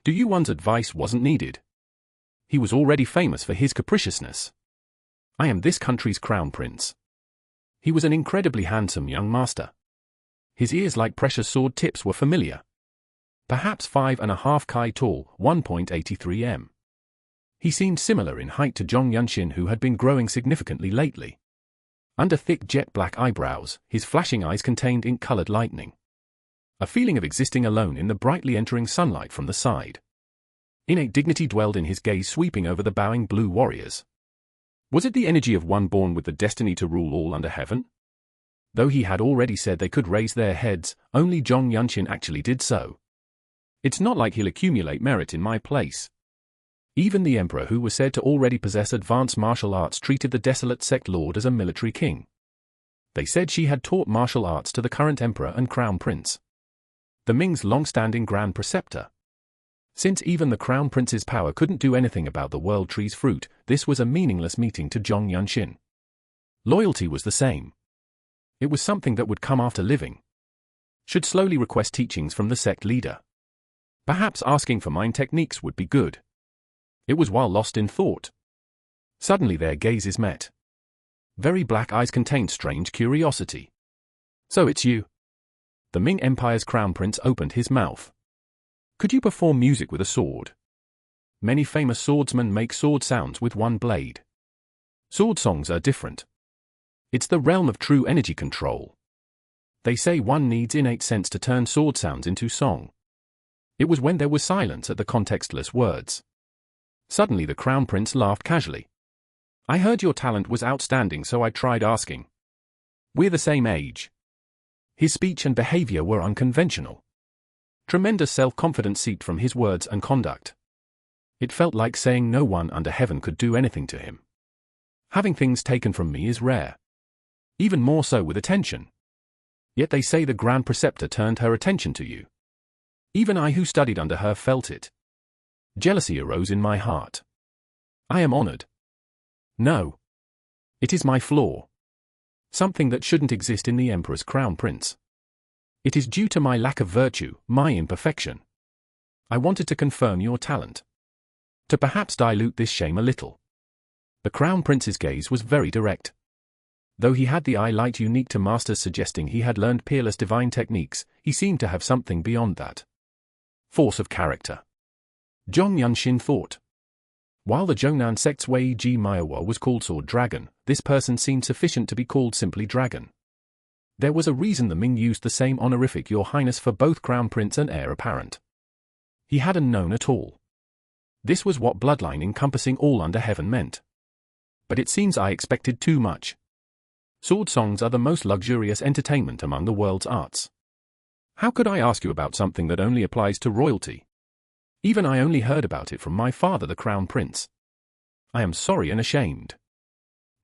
Du Yuan's advice wasn't needed. He was already famous for his capriciousness. I am this country's Crown Prince. He was an incredibly handsome young master. His ears like precious sword tips were familiar. Perhaps 5.5 kai tall, 1.83 m. He seemed similar in height to Zhong Yunshin who had been growing significantly lately. Under thick jet-black eyebrows, his flashing eyes contained ink-colored lightning. A feeling of existing alone in the brightly entering sunlight from the side. Innate dignity dwelled in his gaze sweeping over the bowing blue warriors. Was it the energy of one born with the destiny to rule all under heaven? Though he had already said they could raise their heads, only Zhong Yunshin actually did so. It's not like he'll accumulate merit in my place. Even the emperor who was said to already possess advanced martial arts treated the Desolate Sect Lord as a military king. They said she had taught martial arts to the current emperor and crown prince. The Ming's long-standing grand preceptor. Since even the crown prince's power couldn't do anything about the World Tree's fruit, this was a meaningless meeting to Zhong Yunshin. Loyalty was the same. It was something that would come after living. Should slowly request teachings from the sect leader. Perhaps asking for mind techniques would be good. It was while lost in thought. Suddenly their gazes met. Very black eyes contained strange curiosity. So it's you. The Ming Empire's crown prince opened his mouth. Could you perform music with a sword? Many famous swordsmen make sword sounds with one blade. Sword songs are different. It's the realm of true energy control. They say one needs innate sense to turn sword sounds into song. It was when there was silence at the contextless words. Suddenly the crown prince laughed casually. I heard your talent was outstanding, so I tried asking. We're the same age. His speech and behavior were unconventional. Tremendous self-confidence seeped from his words and conduct. It felt like saying no one under heaven could do anything to him. Having things taken from me is rare. Even more so with attention. Yet they say the Grand Preceptor turned her attention to you. Even I who studied under her felt it. Jealousy arose in my heart. I am honored. No. It is my flaw. Something that shouldn't exist in the Emperor's crown prince. It is due to my lack of virtue, my imperfection. I wanted to confirm your talent. To perhaps dilute this shame a little. The crown prince's gaze was very direct. Though he had the eye light unique to masters suggesting he had learned peerless divine techniques, he seemed to have something beyond that. Force of character. Zhong Yunshin thought. While the Zhongnan sect's Wei Ji Manhwa was called Sword Dragon, this person seemed sufficient to be called simply Dragon. There was a reason the Ming used the same honorific Your Highness for both Crown Prince and Heir Apparent. He hadn't known at all. This was what bloodline encompassing all under heaven meant. But it seems I expected too much. Sword songs are the most luxurious entertainment among the world's arts. How could I ask you about something that only applies to royalty? Even I only heard about it from my father the Crown Prince. I am sorry and ashamed.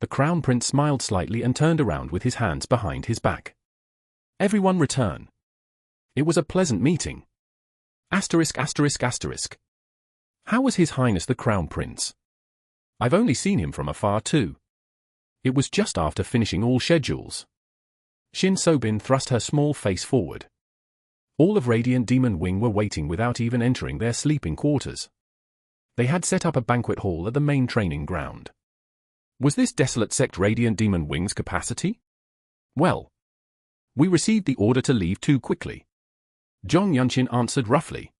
The Crown Prince smiled slightly and turned around with his hands behind his back. Everyone return. It was a pleasant meeting. Asterisk asterisk asterisk. How was His Highness the Crown Prince? I've only seen him from afar too. It was just after finishing all schedules. Shin Sobin thrust her small face forward. All of Radiant Demon Wing were waiting without even entering their sleeping quarters. They had set up a banquet hall at the main training ground. Was this desolate sect Radiant Demon Wing's capacity? Well, we received the order to leave too quickly. Zhong Yunshin answered roughly.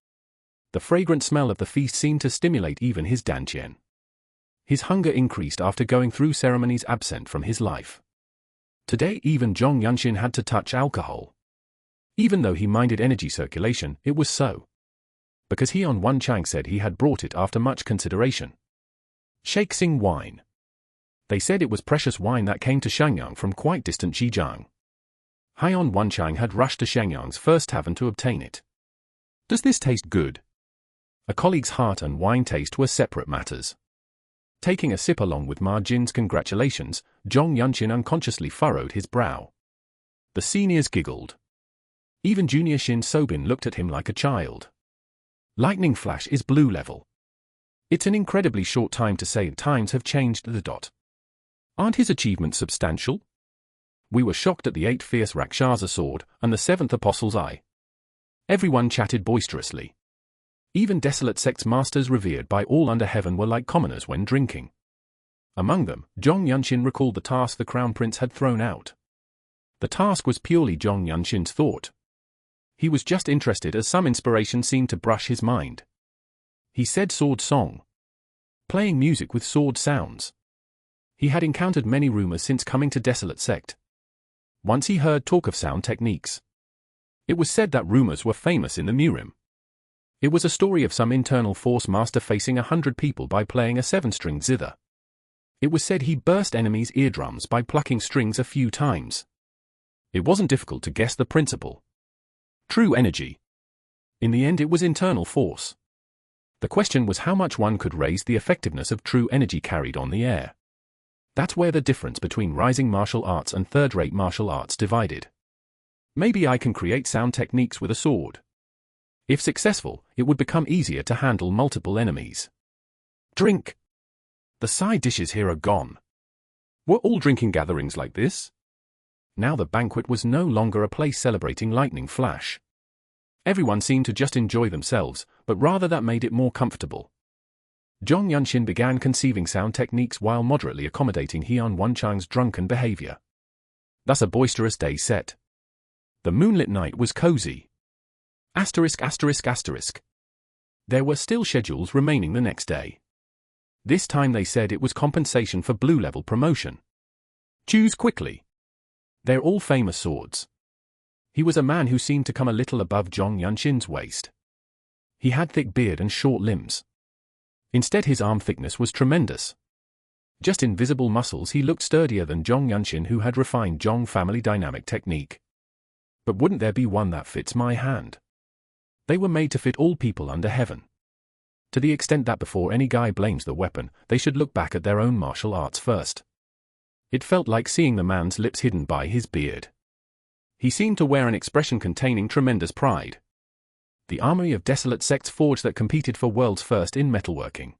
The fragrant smell of the feast seemed to stimulate even his dantian. His hunger increased after going through ceremonies absent from his life. Today even Zhong Yunshin had to touch alcohol. Even though he minded energy circulation, it was so. Because Heon Wan Chang said he had brought it after much consideration. Shakesing wine. They said it was precious wine that came to Shenyang from quite distant Zhejiang. Heon Wan Chang had rushed to Shenyang's first tavern to obtain it. Does this taste good? A colleague's heart and wine taste were separate matters. Taking a sip along with Ma Jin's congratulations, Zhong Yunshin unconsciously furrowed his brow. The seniors giggled. Even Junior Shin Sobin looked at him like a child. Lightning Flash is blue level. It's an incredibly short time to say times have changed the dot. Aren't his achievements substantial? We were shocked at the 8th Fierce Rakshasa sword and the 7th Apostle's eye. Everyone chatted boisterously. Even desolate sects masters revered by all under heaven were like commoners when drinking. Among them, Zhong Yunshin recalled the task the Crown Prince had thrown out. The task was purely Zhong Yunshin's thought. He was just interested as some inspiration seemed to brush his mind. He said sword song. Playing music with sword sounds. He had encountered many rumors since coming to Desolate Sect. Once he heard talk of sound techniques. It was said that rumors were famous in the Murim. It was a story of some internal force master facing 100 people by playing a 7-string zither. It was said he burst enemies' eardrums by plucking strings a few times. It wasn't difficult to guess the principle. True energy. In the end it was internal force. The question was how much one could raise the effectiveness of true energy carried on the air. That's where the difference between rising martial arts and third-rate martial arts divided. Maybe I can create sound techniques with a sword. If successful, it would become easier to handle multiple enemies. Drink. The side dishes here are gone. Were all drinking gatherings like this? Now the banquet was no longer a place celebrating Lightning Flash. Everyone seemed to just enjoy themselves, but rather that made it more comfortable. Zhong Yunshin began conceiving sound techniques while moderately accommodating Heon Wan Chang's drunken behavior. Thus a boisterous day set. The moonlit night was cozy. Asterisk asterisk asterisk. There were still schedules remaining the next day. This time they said it was compensation for blue level promotion. Choose quickly. They're all famous swords. He was a man who seemed to come a little above Zhong Yunshin's waist. He had thick beard and short limbs. Instead his arm thickness was tremendous. Just invisible muscles, he looked sturdier than Zhong Yunshin, who had refined Zhong family dynamic technique. But wouldn't there be one that fits my hand? They were made to fit all people under heaven. To the extent that before any guy blames the weapon, they should look back at their own martial arts first. It felt like seeing the man's lips hidden by his beard. He seemed to wear an expression containing tremendous pride. The armory of desolate sects forged that competed for world's first in metalworking.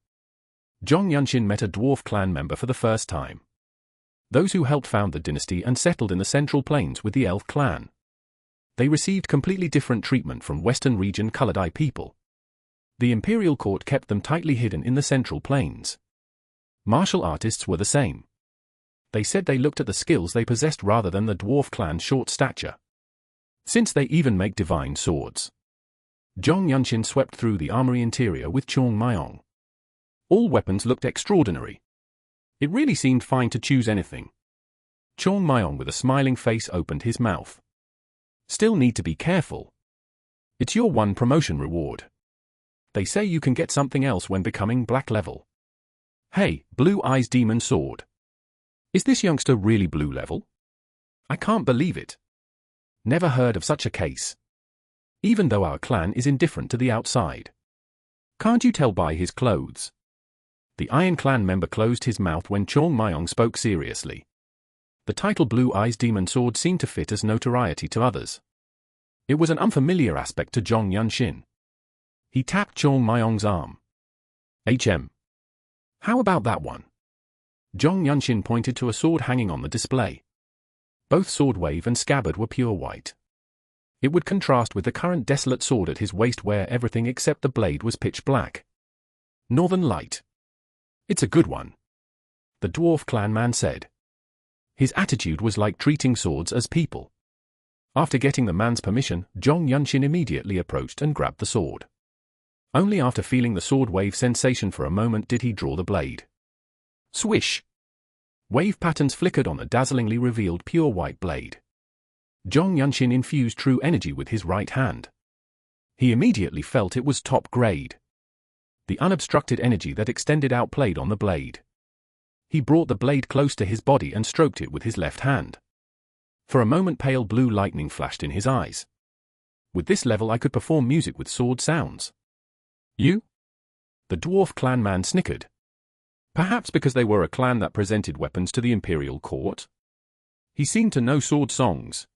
Zhong Yunshin met a dwarf clan member for the first time. Those who helped found the dynasty and settled in the Central Plains with the Elf clan. They received completely different treatment from Western region colored-eye people. The imperial court kept them tightly hidden in the Central Plains. Martial artists were the same. They said they looked at the skills they possessed rather than the dwarf clan's short stature. Since they even make divine swords. Zhong Yunshin swept through the armory interior with Chong Myong. All weapons looked extraordinary. It really seemed fine to choose anything. Chong Myong with a smiling face opened his mouth. Still need to be careful. It's your one promotion reward. They say you can get something else when becoming black level. Hey, Blue Eyes Demon Sword. Is this youngster really blue level? I can't believe it. Never heard of such a case. Even though our clan is indifferent to the outside. Can't you tell by his clothes? The Iron Clan member closed his mouth when Chong Myong spoke seriously. The title Blue Eyes Demon Sword seemed to fit as notoriety to others. It was an unfamiliar aspect to Zhong Yunshin. He tapped Chong Myong's arm. How about that one? Zhong Yunshin pointed to a sword hanging on the display. Both sword wave and scabbard were pure white. It would contrast with the current desolate sword at his waist where everything except the blade was pitch black. Northern Light. It's a good one. The dwarf clan man said. His attitude was like treating swords as people. After getting the man's permission, Zhong Yunshin immediately approached and grabbed the sword. Only after feeling the sword wave sensation for a moment did he draw the blade. Swish! Wave patterns flickered on the dazzlingly revealed pure white blade. Zhong Yunshin infused true energy with his right hand. He immediately felt it was top grade. The unobstructed energy that extended out played on the blade. He brought the blade close to his body and stroked it with his left hand. For a moment pale blue lightning flashed in his eyes. With this level I could perform music with sword sounds. You? The dwarf clan man snickered. Perhaps because they were a clan that presented weapons to the imperial court? He seemed to know sword songs.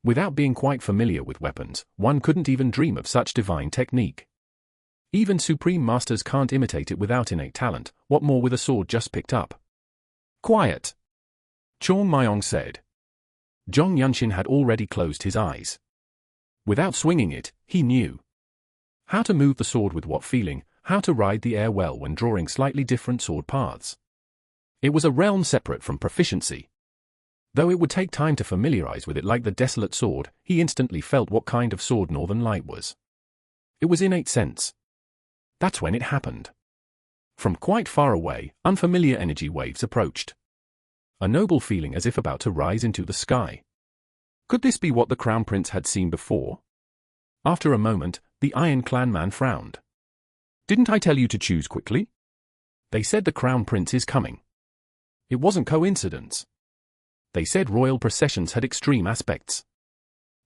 Without being quite familiar with weapons, one couldn't even dream of such divine technique. Even supreme masters can't imitate it without innate talent, what more with a sword just picked up. Quiet! Chong Myong said. Zhong Yunshin had already closed his eyes. Without swinging it, he knew how to move the sword with what feeling, how to ride the air well when drawing slightly different sword paths. It was a realm separate from proficiency. Though it would take time to familiarize with it like the desolate sword, he instantly felt what kind of sword Northern Light was. It was innate sense. That's when it happened. From quite far away, unfamiliar energy waves approached. A noble feeling as if about to rise into the sky. Could this be what the Crown Prince had seen before? After a moment, the Iron Clan man frowned. Didn't I tell you to choose quickly? They said the Crown Prince is coming. It wasn't coincidence. They said royal processions had extreme aspects.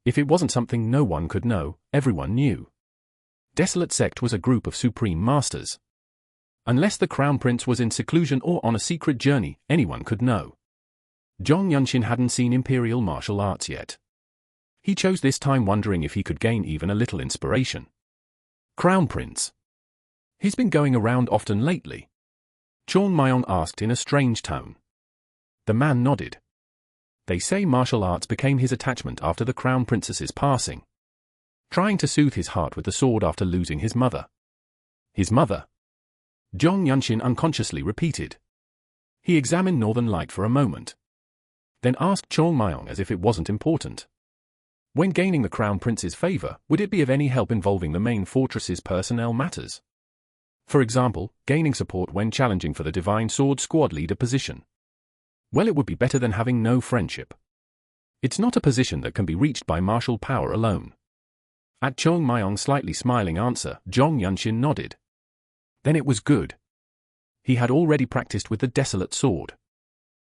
If it wasn't something no one could know, everyone knew. Desolate Sect was a group of supreme masters. Unless the Crown Prince was in seclusion or on a secret journey, anyone could know. Zhong Yunshin hadn't seen imperial martial arts yet. He chose this time wondering if he could gain even a little inspiration. Crown Prince. He's been going around often lately. Chong Myong asked in a strange tone. The man nodded. They say martial arts became his attachment after the Crown Princess's passing. Trying to soothe his heart with the sword after losing his mother. His mother? Zhong Yunshin unconsciously repeated. He examined Northern Light for a moment. Then asked Chong Myong as if it wasn't important. When gaining the Crown Prince's favor, would it be of any help involving the main fortress's personnel matters? For example, gaining support when challenging for the Divine Sword Squad leader position. Well, it would be better than having no friendship. It's not a position that can be reached by martial power alone. At Chong Myong's slightly smiling answer, Zhong Yunshin nodded. Then it was good. He had already practiced with the desolate sword.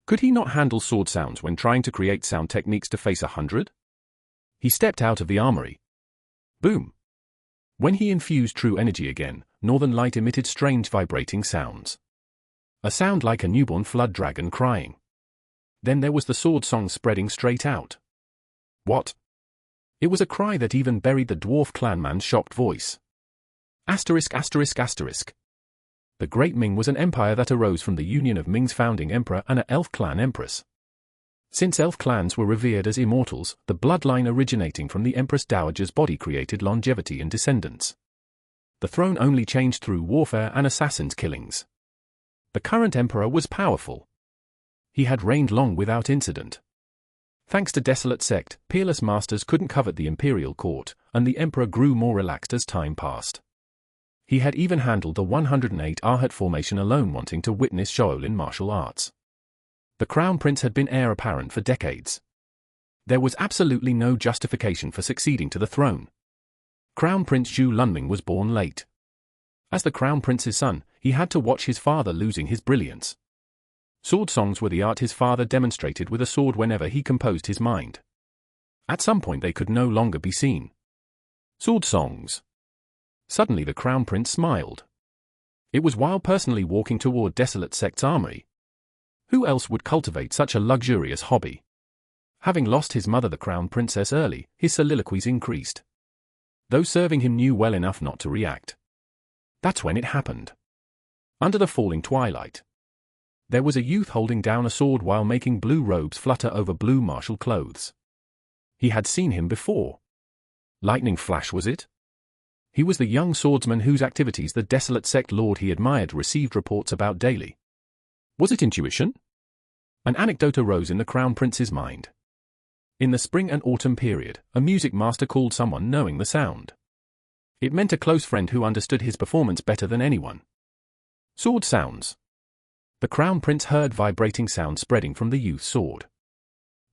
Could he not handle sword sounds when trying to create sound techniques to face 100? He stepped out of the armory. Boom! When he infused true energy again, northern light emitted strange vibrating sounds. A sound like a newborn flood dragon crying. Then there was the sword song spreading straight out. What? It was a cry that even buried the dwarf clanman's shocked voice. Asterisk asterisk asterisk. The Great Ming was an empire that arose from the union of Ming's founding emperor and an elf clan empress. Since elf clans were revered as immortals, the bloodline originating from the Empress Dowager's body created longevity in descendants. The throne only changed through warfare and assassins' killings. The current emperor was powerful. He had reigned long without incident. Thanks to Desolate Sect, peerless masters couldn't covet the imperial court, and the emperor grew more relaxed as time passed. He had even handled the 108 Arhat formation alone, wanting to witness Shaolin martial arts. The crown prince had been heir apparent for decades. There was absolutely no justification for succeeding to the throne. Crown Prince Zhu Lunming was born late. As the crown prince's son, he had to watch his father losing his brilliance. Sword songs were the art his father demonstrated with a sword whenever he composed his mind. At some point they could no longer be seen. Sword songs. Suddenly the crown prince smiled. It was while personally walking toward Desolate Sect's armory. Who else would cultivate such a luxurious hobby? Having lost his mother the crown princess early, his soliloquies increased. Those serving him knew well enough not to react. That's when it happened. Under the falling twilight, there was a youth holding down a sword while making blue robes flutter over blue martial clothes. He had seen him before. Lightning Flash, was it? He was the young swordsman whose activities the Desolate Sect lord he admired received reports about daily. Was it intuition? An anecdote arose in the crown prince's mind. In the spring and autumn period, a music master called someone knowing the sound. It meant a close friend who understood his performance better than anyone. Sword sounds. The crown prince heard vibrating sounds spreading from the youth's sword.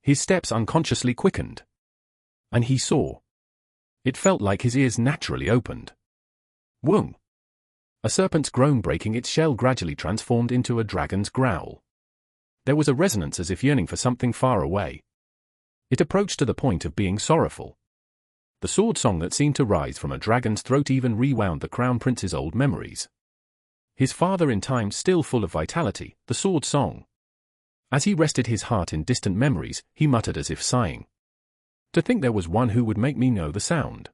His steps unconsciously quickened. And he saw. It felt like his ears naturally opened. Woong! A serpent's groan breaking its shell gradually transformed into a dragon's growl. There was a resonance as if yearning for something far away. It approached to the point of being sorrowful. The sword song that seemed to rise from a dragon's throat even rewound the crown prince's old memories. His father in time still full of vitality, the sword song. As he rested his heart in distant memories, he muttered as if sighing. To think there was one who would make me know the sound.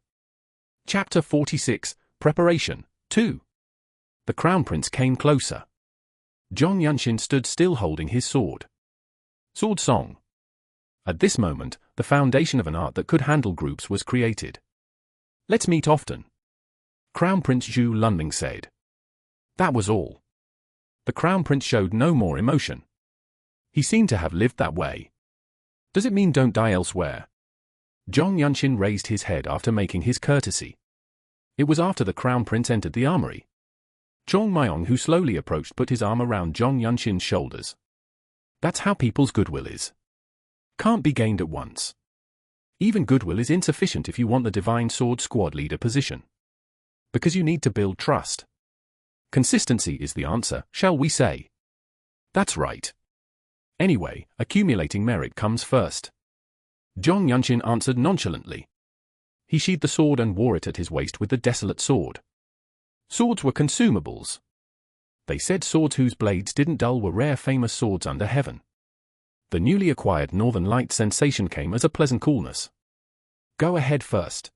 Chapter 46, Preparation, 2. The crown prince came closer. Zhong Yunshin stood still holding his sword. Sword song. At this moment, the foundation of an art that could handle groups was created. Let's meet often. Crown Prince Zhu Lunming said. That was all. The crown prince showed no more emotion. He seemed to have lived that way. Does it mean don't die elsewhere? Zhong Yunshin raised his head after making his courtesy. It was after the crown prince entered the armory. Zhong Myong, who slowly approached, put his arm around Zhong Yunshin's shoulders. That's how people's goodwill is. Can't be gained at once. Even goodwill is insufficient if you want the Divine Sword squad leader position. Because you need to build trust. Consistency is the answer, shall we say? That's right. Anyway, accumulating merit comes first. Zhong Yunshin answered nonchalantly. He sheathed the sword and wore it at his waist with the desolate sword. Swords were consumables. They said swords whose blades didn't dull were rare, famous swords under heaven. The newly acquired Northern Light sensation came as a pleasant coolness. Go ahead first.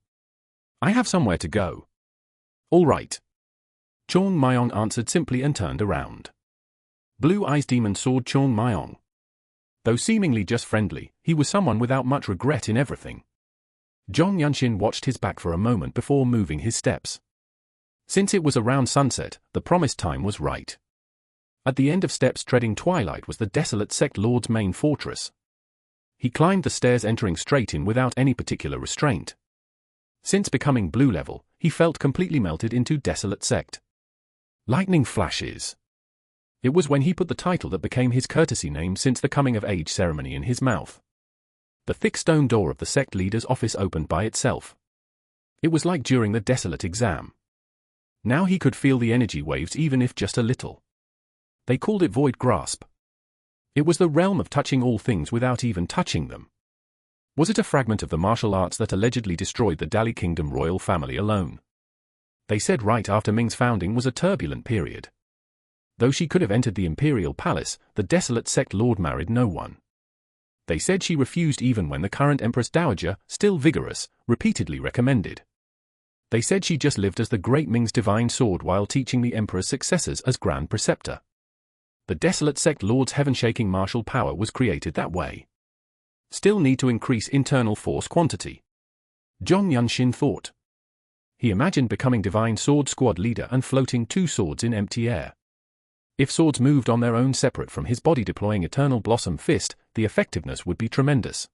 I have somewhere to go. All right. Zhong Myong answered simply and turned around. Blue Eyes Demon Sword Zhong Myong. Though seemingly just friendly, he was someone without much regret in everything. Zhong Yunshin watched his back for a moment before moving his steps. Since it was around sunset, the promised time was right. At the end of steps treading twilight was the Desolate Sect Lord's main fortress. He climbed the stairs, entering straight in without any particular restraint. Since becoming blue level, he felt completely melted into Desolate Sect. Lightning Flashes. It was when he put the title that became his courtesy name since the coming of age ceremony in his mouth. The thick stone door of the sect leader's office opened by itself. It was like during the Desolate exam. Now he could feel the energy waves, even if just a little. They called it void grasp. It was the realm of touching all things without even touching them. Was it a fragment of the martial arts that allegedly destroyed the Dali Kingdom royal family alone? They said right after Ming's founding was a turbulent period. Though she could have entered the imperial palace, the desolate sect lord married no one. They said she refused even when the current Empress Dowager, still vigorous, repeatedly recommended. They said she just lived as the great Ming's divine sword while teaching the emperor's successors as grand preceptor. The desolate sect lord's heaven-shaking martial power was created that way. Still need to increase internal force quantity. Zhong Yunshin thought. He imagined becoming divine sword squad leader and floating 2 swords in empty air. If swords moved on their own separate from his body deploying eternal blossom fist, the effectiveness would be tremendous.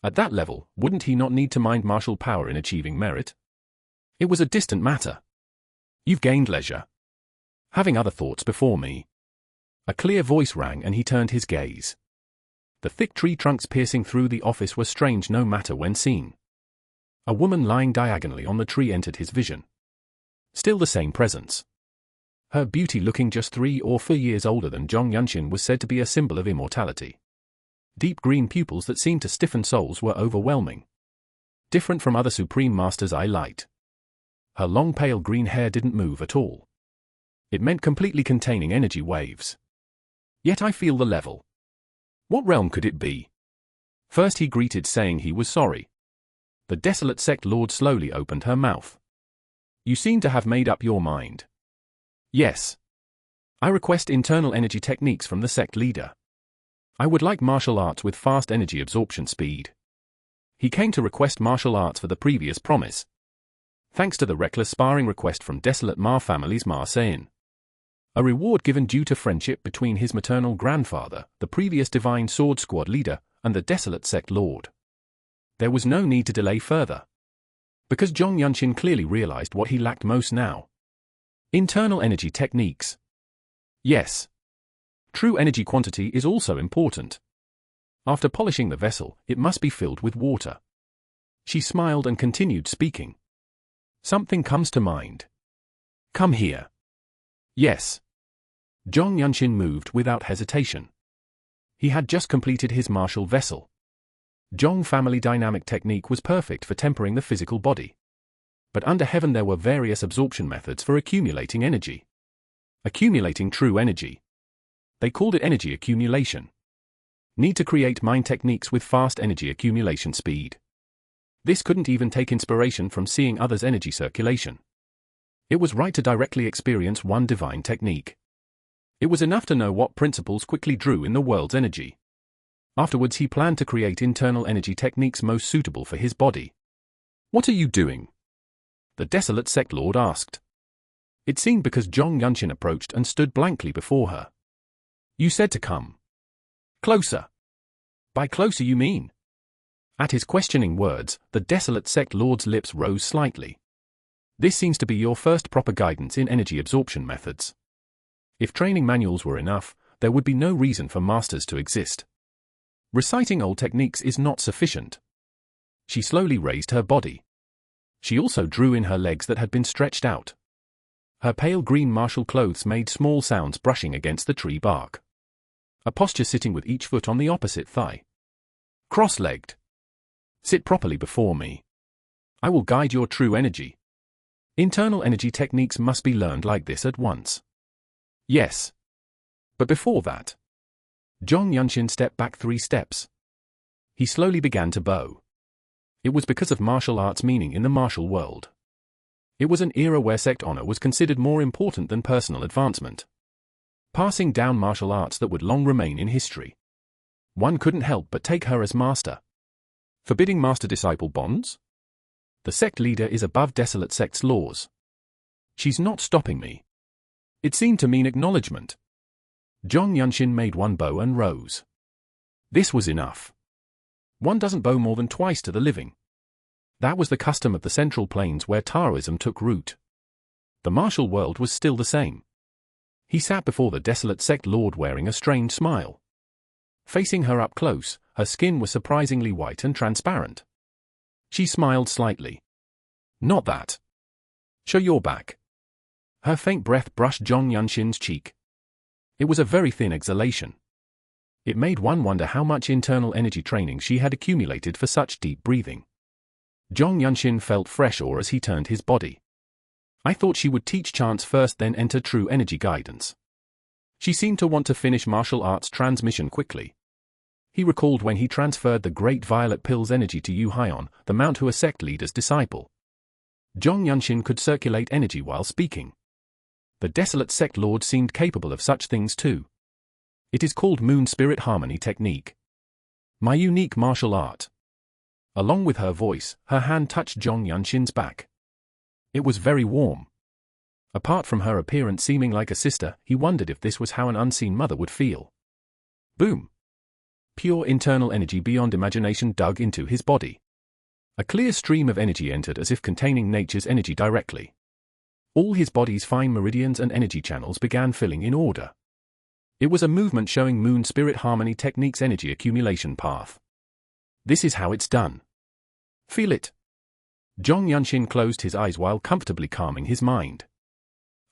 At that level, wouldn't he not need to mind martial power in achieving merit? It was a distant matter. You've gained leisure. Having other thoughts before me. A clear voice rang and he turned his gaze. The thick tree trunks piercing through the office were strange no matter when seen. A woman lying diagonally on the tree entered his vision. Still the same presence. Her beauty, looking just 3 or 4 years older than Zhong Yunshin, was said to be a symbol of immortality. Deep green pupils that seemed to stiffen souls were overwhelming. Different from other supreme masters I liked. Her long pale green hair didn't move at all. It meant completely containing energy waves. Yet I feel the level. What realm could it be? First he greeted, saying he was sorry. The desolate sect lord slowly opened her mouth. You seem to have made up your mind. Yes. I request internal energy techniques from the sect leader. I would like martial arts with fast energy absorption speed. He came to request martial arts for the previous promise. Thanks to the reckless sparring request from desolate Ma family's Ma Sein. A reward given due to friendship between his maternal grandfather, the previous divine sword squad leader, and the desolate sect lord. There was no need to delay further. Because Zhong Yunshin clearly realized what he lacked most now. Internal energy techniques. Yes. True energy quantity is also important. After polishing the vessel, it must be filled with water. She smiled and continued speaking. Something comes to mind. Come here. Yes. Zhong Yunshin moved without hesitation. He had just completed his martial vessel. Zhong family dynamic technique was perfect for tempering the physical body. But under heaven there were various absorption methods for accumulating energy. Accumulating true energy. They called it energy accumulation. Need to create mind techniques with fast energy accumulation speed. This couldn't even take inspiration from seeing others' energy circulation. It was right to directly experience one divine technique. It was enough to know what principles quickly drew in the world's energy. Afterwards he planned to create internal energy techniques most suitable for his body. What are you doing? The desolate sect lord asked. It seemed because Zhong Yunshin approached and stood blankly before her. You said to come. Closer. By closer you mean? At his questioning words, the desolate sect lord's lips rose slightly. This seems to be your first proper guidance in energy absorption methods. If training manuals were enough, there would be no reason for masters to exist. Reciting old techniques is not sufficient. She slowly raised her body. She also drew in her legs that had been stretched out. Her pale green martial clothes made small sounds brushing against the tree bark. A posture sitting with each foot on the opposite thigh. Cross-legged. Sit properly before me. I will guide your true energy. Internal energy techniques must be learned like this at once. Yes. But before that. Zhong Yunshin stepped back 3 steps. He slowly began to bow. It was because of martial arts meaning in the martial world. It was an era where sect honor was considered more important than personal advancement. Passing down martial arts that would long remain in history. One couldn't help but take her as master. Forbidding master-disciple bonds? The sect leader is above desolate sect's laws. She's not stopping me. It seemed to mean acknowledgement. Zhong Yunshin made one bow and rose. This was enough. One doesn't bow more than twice to the living. That was the custom of the Central Plains where Taoism took root. The martial world was still the same. He sat before the desolate sect lord wearing a strange smile. Facing her up close, her skin was surprisingly white and transparent. She smiled slightly. Not that. Show your back. Her faint breath brushed Zhong Yunshin's cheek. It was a very thin exhalation. It made one wonder how much internal energy training she had accumulated for such deep breathing. Zhong Yunshin felt fresh awe as he turned his body. I thought she would teach chants first then enter true energy guidance. She seemed to want to finish martial arts transmission quickly. He recalled when he transferred the Great Violet Pill's energy to Yu Haiyan, the manhua sect leader's disciple. Zhong Yunshin could circulate energy while speaking. The Desolate Sect Lord seemed capable of such things too. It is called Moon Spirit Harmony Technique. My unique martial art. Along with her voice, her hand touched Zhong Yunshin's back. It was very warm. Apart from her appearance seeming like a sister, he wondered if this was how an unseen mother would feel. Boom! Pure internal energy beyond imagination dug into his body. A clear stream of energy entered as if containing nature's energy directly. All his body's fine meridians and energy channels began filling in order. It was a movement showing Moon Spirit Harmony Technique's energy accumulation path. This is how it's done. Feel it. Zhong Yunshin closed his eyes while comfortably calming his mind.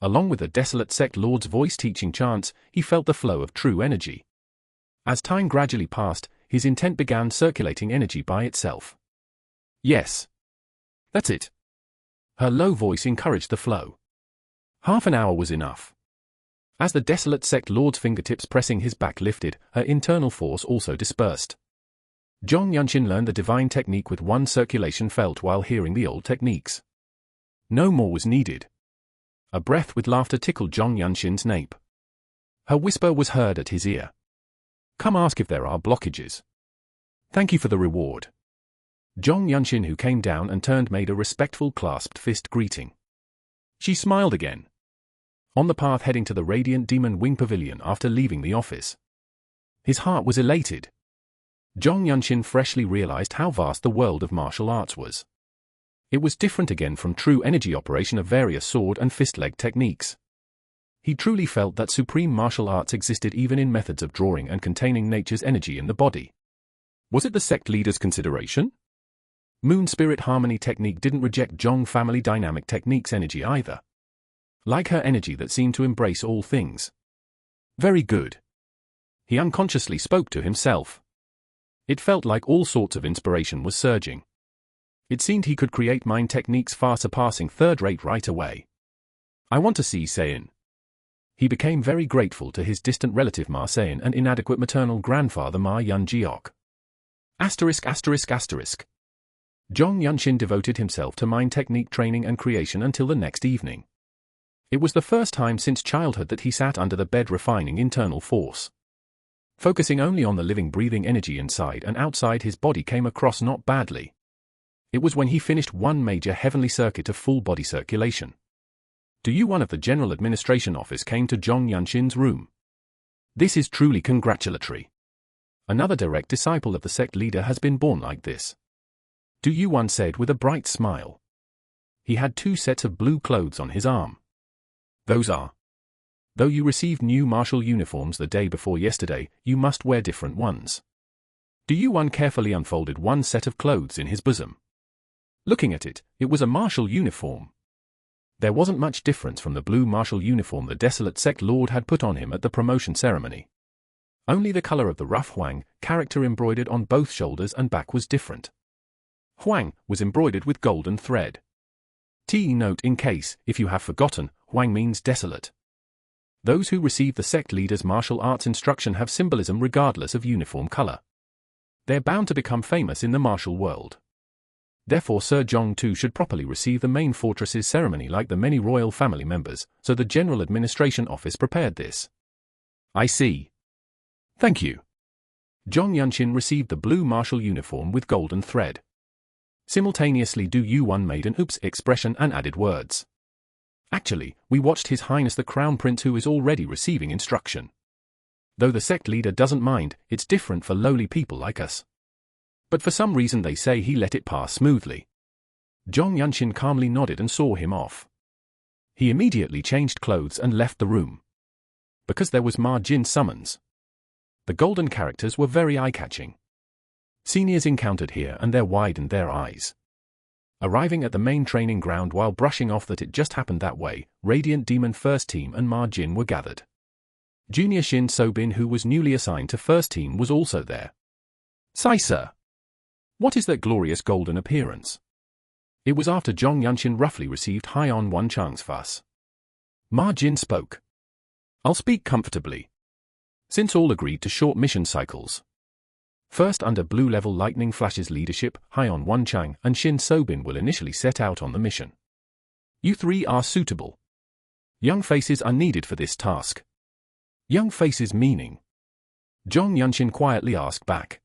Along with the Desolate Sect Lord's voice teaching chants, he felt the flow of true energy. As time gradually passed, his intent began circulating energy by itself. Yes. That's it. Her low voice encouraged the flow. Half an hour was enough. As the Desolate Sect Lord's fingertips pressing his back lifted, her internal force also dispersed. Zhong Yunshin learned the divine technique with one circulation felt while hearing the old techniques. No more was needed. A breath with laughter tickled Zhong Yunshin's nape. Her whisper was heard at his ear. Come ask if there are blockages. Thank you for the reward. Zhong Yunshin, who came down and turned, made a respectful clasped fist greeting. She smiled again. On the path heading to the Radiant Demon Wing Pavilion after leaving the office. His heart was elated. Zhong Yunshin freshly realized how vast the world of martial arts was. It was different again from true energy operation of various sword and fist-leg techniques. He truly felt that supreme martial arts existed even in methods of drawing and containing nature's energy in the body. Was it the sect leader's consideration? Moon Spirit Harmony Technique didn't reject Zhong Family Dynamic Technique's energy either. Like her energy that seemed to embrace all things. Very good. He unconsciously spoke to himself. It felt like all sorts of inspiration was surging. It seemed he could create mind techniques far surpassing third-rate right away. I want to see Saiyan. He became very grateful to his distant relative Ma Saiyan and inadequate maternal grandfather Ma Yun Jiok. ******. Zhong Yunshin devoted himself to mind technique training and creation until the next evening. It was the first time since childhood that he sat under the bed refining internal force. Focusing only on the living breathing energy inside and outside his body came across not badly. It was when he finished one major heavenly circuit of full body circulation. One of the General Administration Office came to Zhong Yunshin's room. This is truly congratulatory. Another direct disciple of the sect leader has been born like this. Yuan said with a bright smile. He had 2 sets of blue clothes on his arm. Those are. Though you received new martial uniforms the day before yesterday, you must wear different ones. Yuan carefully unfolded one set of clothes in his bosom. Looking at it, it was a martial uniform. There wasn't much difference from the blue martial uniform the Desolate Sect Lord had put on him at the promotion ceremony. Only the color of the rough Huang character embroidered on both shoulders and back was different. Huang was embroidered with golden thread. Note in case, if you have forgotten, Huang means desolate. Those who receive the sect leader's martial arts instruction have symbolism regardless of uniform color. They're bound to become famous in the martial world. Therefore Sir Zhong too should properly receive the main fortress's ceremony like the many royal family members, so the General Administration Office prepared this. I see. Thank you. Zhong Yunshin received the blue martial uniform with golden thread. Simultaneously Yuan made an oops expression and added words. Actually, we watched His Highness the Crown Prince who is already receiving instruction. Though the sect leader doesn't mind, it's different for lowly people like us. But for some reason they say he let it pass smoothly. Zhong Yunshin calmly nodded and saw him off. He immediately changed clothes and left the room. Because there was Ma Jin's summons. The golden characters were very eye-catching. Seniors encountered here and there widened their eyes. Arriving at the main training ground while brushing off that it just happened that way, Radiant Demon First Team and Ma Jin were gathered. Junior Shin So-bin, who was newly assigned to first team, was also there. "Sai, sir. What is that glorious golden appearance?" It was after Jong Yunshin roughly received Hyeon Won-chang's fuss. Ma Jin spoke. "I'll speak comfortably. Since all agreed to short mission cycles. First, under Blue Level Lightning Flash's leadership, Hyeon Won-chang and Shin So-bin will initially set out on the mission. You three are suitable. Young faces are needed for this task." "Young faces meaning?" Jong Yunshin quietly asked back.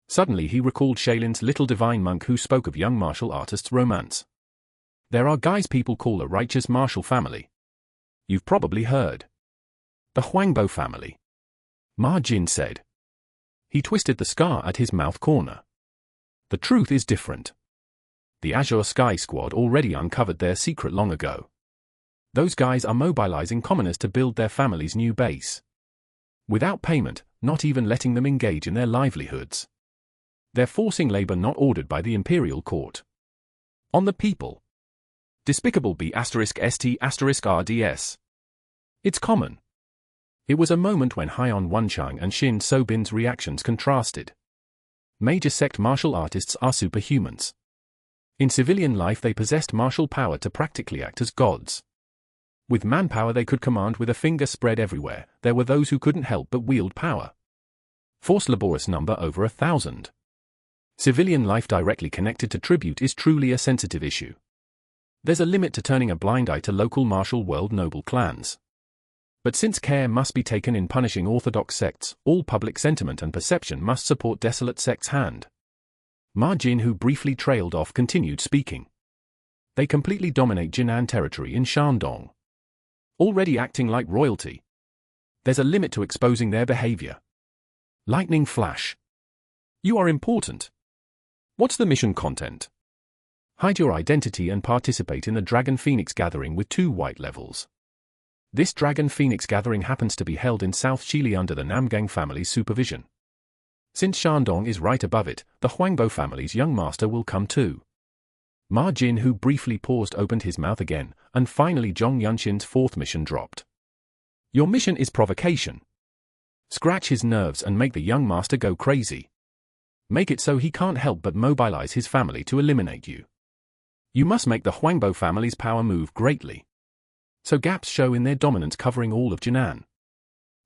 Suddenly he recalled Shailin's little divine monk who spoke of young martial artists' romance. "There are guys people call a righteous martial family. You've probably heard. The Hwangbo family," Ma Jin said. He twisted the scar at his mouth corner. "The truth is different. The Azure Sky Squad already uncovered their secret long ago. Those guys are mobilizing commoners to build their family's new base. Without payment, not even letting them engage in their livelihoods. They're forcing labor not ordered by the imperial court. On the people. Despicable B*ST*RDS. It's common." It was a moment when Hyeon Won-chang and Shin So-bin's reactions contrasted. Major sect martial artists are superhumans. In civilian life they possessed martial power to practically act as gods. With manpower they could command with a finger spread everywhere. There were those who couldn't help but wield power. Force laborious number over 1,000. Civilian life directly connected to tribute is truly a sensitive issue. There's a limit to turning a blind eye to local martial world noble clans. But since care must be taken in punishing orthodox sects, all public sentiment and perception must support desolate sects' hand. Ma Jin, who briefly trailed off, continued speaking. They completely dominate Jinan territory in Shandong. Already acting like royalty. There's a limit to exposing their behavior. Lightning Flash. You are important. What's the mission content? Hide your identity and participate in the Dragon Phoenix Gathering with 2 white levels. This Dragon Phoenix Gathering happens to be held in South Chile under the Namgang family's supervision. Since Shandong is right above it, the Hwangbo family's young master will come too. Ma Jin, who briefly paused, opened his mouth again, and finally Jong Yunshin's 4th mission dropped. Your mission is provocation. Scratch his nerves and make the young master go crazy. Make it so he can't help but mobilize his family to eliminate you. You must make the Hwangbo family's power move greatly. So gaps show in their dominance covering all of Jinan.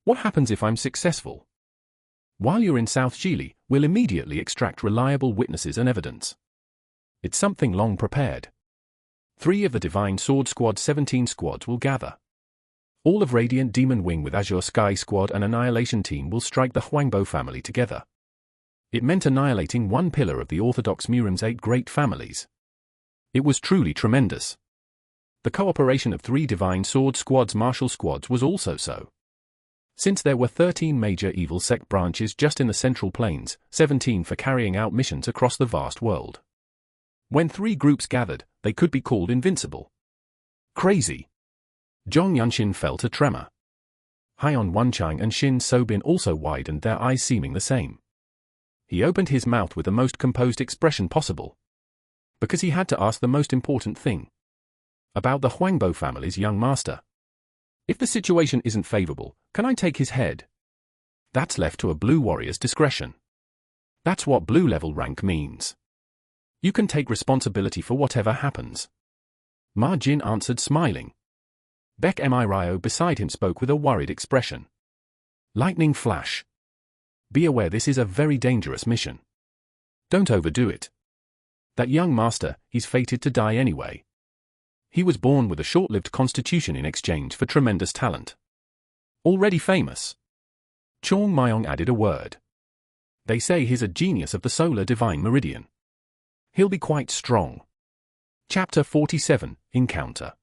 What happens if I'm successful? While you're in South Chile, we'll immediately extract reliable witnesses and evidence. It's something long prepared. 3 of the Divine Sword Squad 17 squads will gather. All of Radiant Demon Wing with Azure Sky Squad and Annihilation Team will strike the Hwangbo family together. It meant annihilating one pillar of the Orthodox Murim's 8 great families. It was truly tremendous. The cooperation of 3 Divine Sword Squad's martial squads was also so. Since there were 13 major evil sect branches just in the Central Plains, 17 for carrying out missions across the vast world. When 3 groups gathered, they could be called invincible. Crazy. Jong Yunshin felt a tremor. Hyeon Won-chang and Shin So-bin also widened their eyes, seeming the same. He opened his mouth with the most composed expression possible. Because he had to ask the most important thing. About the Hwangbo family's young master. If the situation isn't favorable, can I take his head? That's left to a blue warrior's discretion. That's what blue level rank means. You can take responsibility for whatever happens. Ma Jin answered, smiling. Baek Miro beside him spoke with a worried expression. Lightning Flash. Be aware this is a very dangerous mission. Don't overdo it. That young master, he's fated to die anyway. He was born with a short-lived constitution in exchange for tremendous talent. Already famous. Chong Myong added a word. They say he's a genius of the solar divine meridian. He'll be quite strong. Chapter 47, Encounter.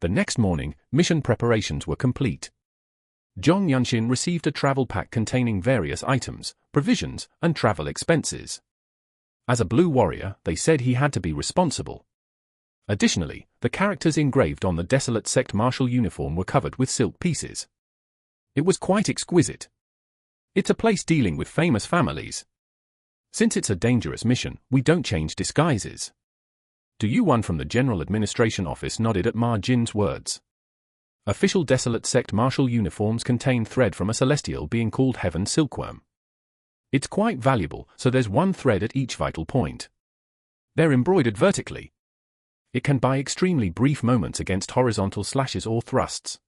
The next morning, mission preparations were complete. Jong Yunshin received a travel pack containing various items, provisions, and travel expenses. As a blue warrior, they said he had to be responsible. Additionally, the characters engraved on the desolate sect martial uniform were covered with silk pieces. It was quite exquisite. It's a place dealing with famous families. Since it's a dangerous mission, we don't change disguises. Do you? One from the General Administration Office nodded at Ma Jin's words. Official Desolate Sect martial uniforms contain thread from a celestial being called Heaven Silkworm. It's quite valuable, so there's one thread at each vital point. They're embroidered vertically. It can buy extremely brief moments against horizontal slashes or thrusts.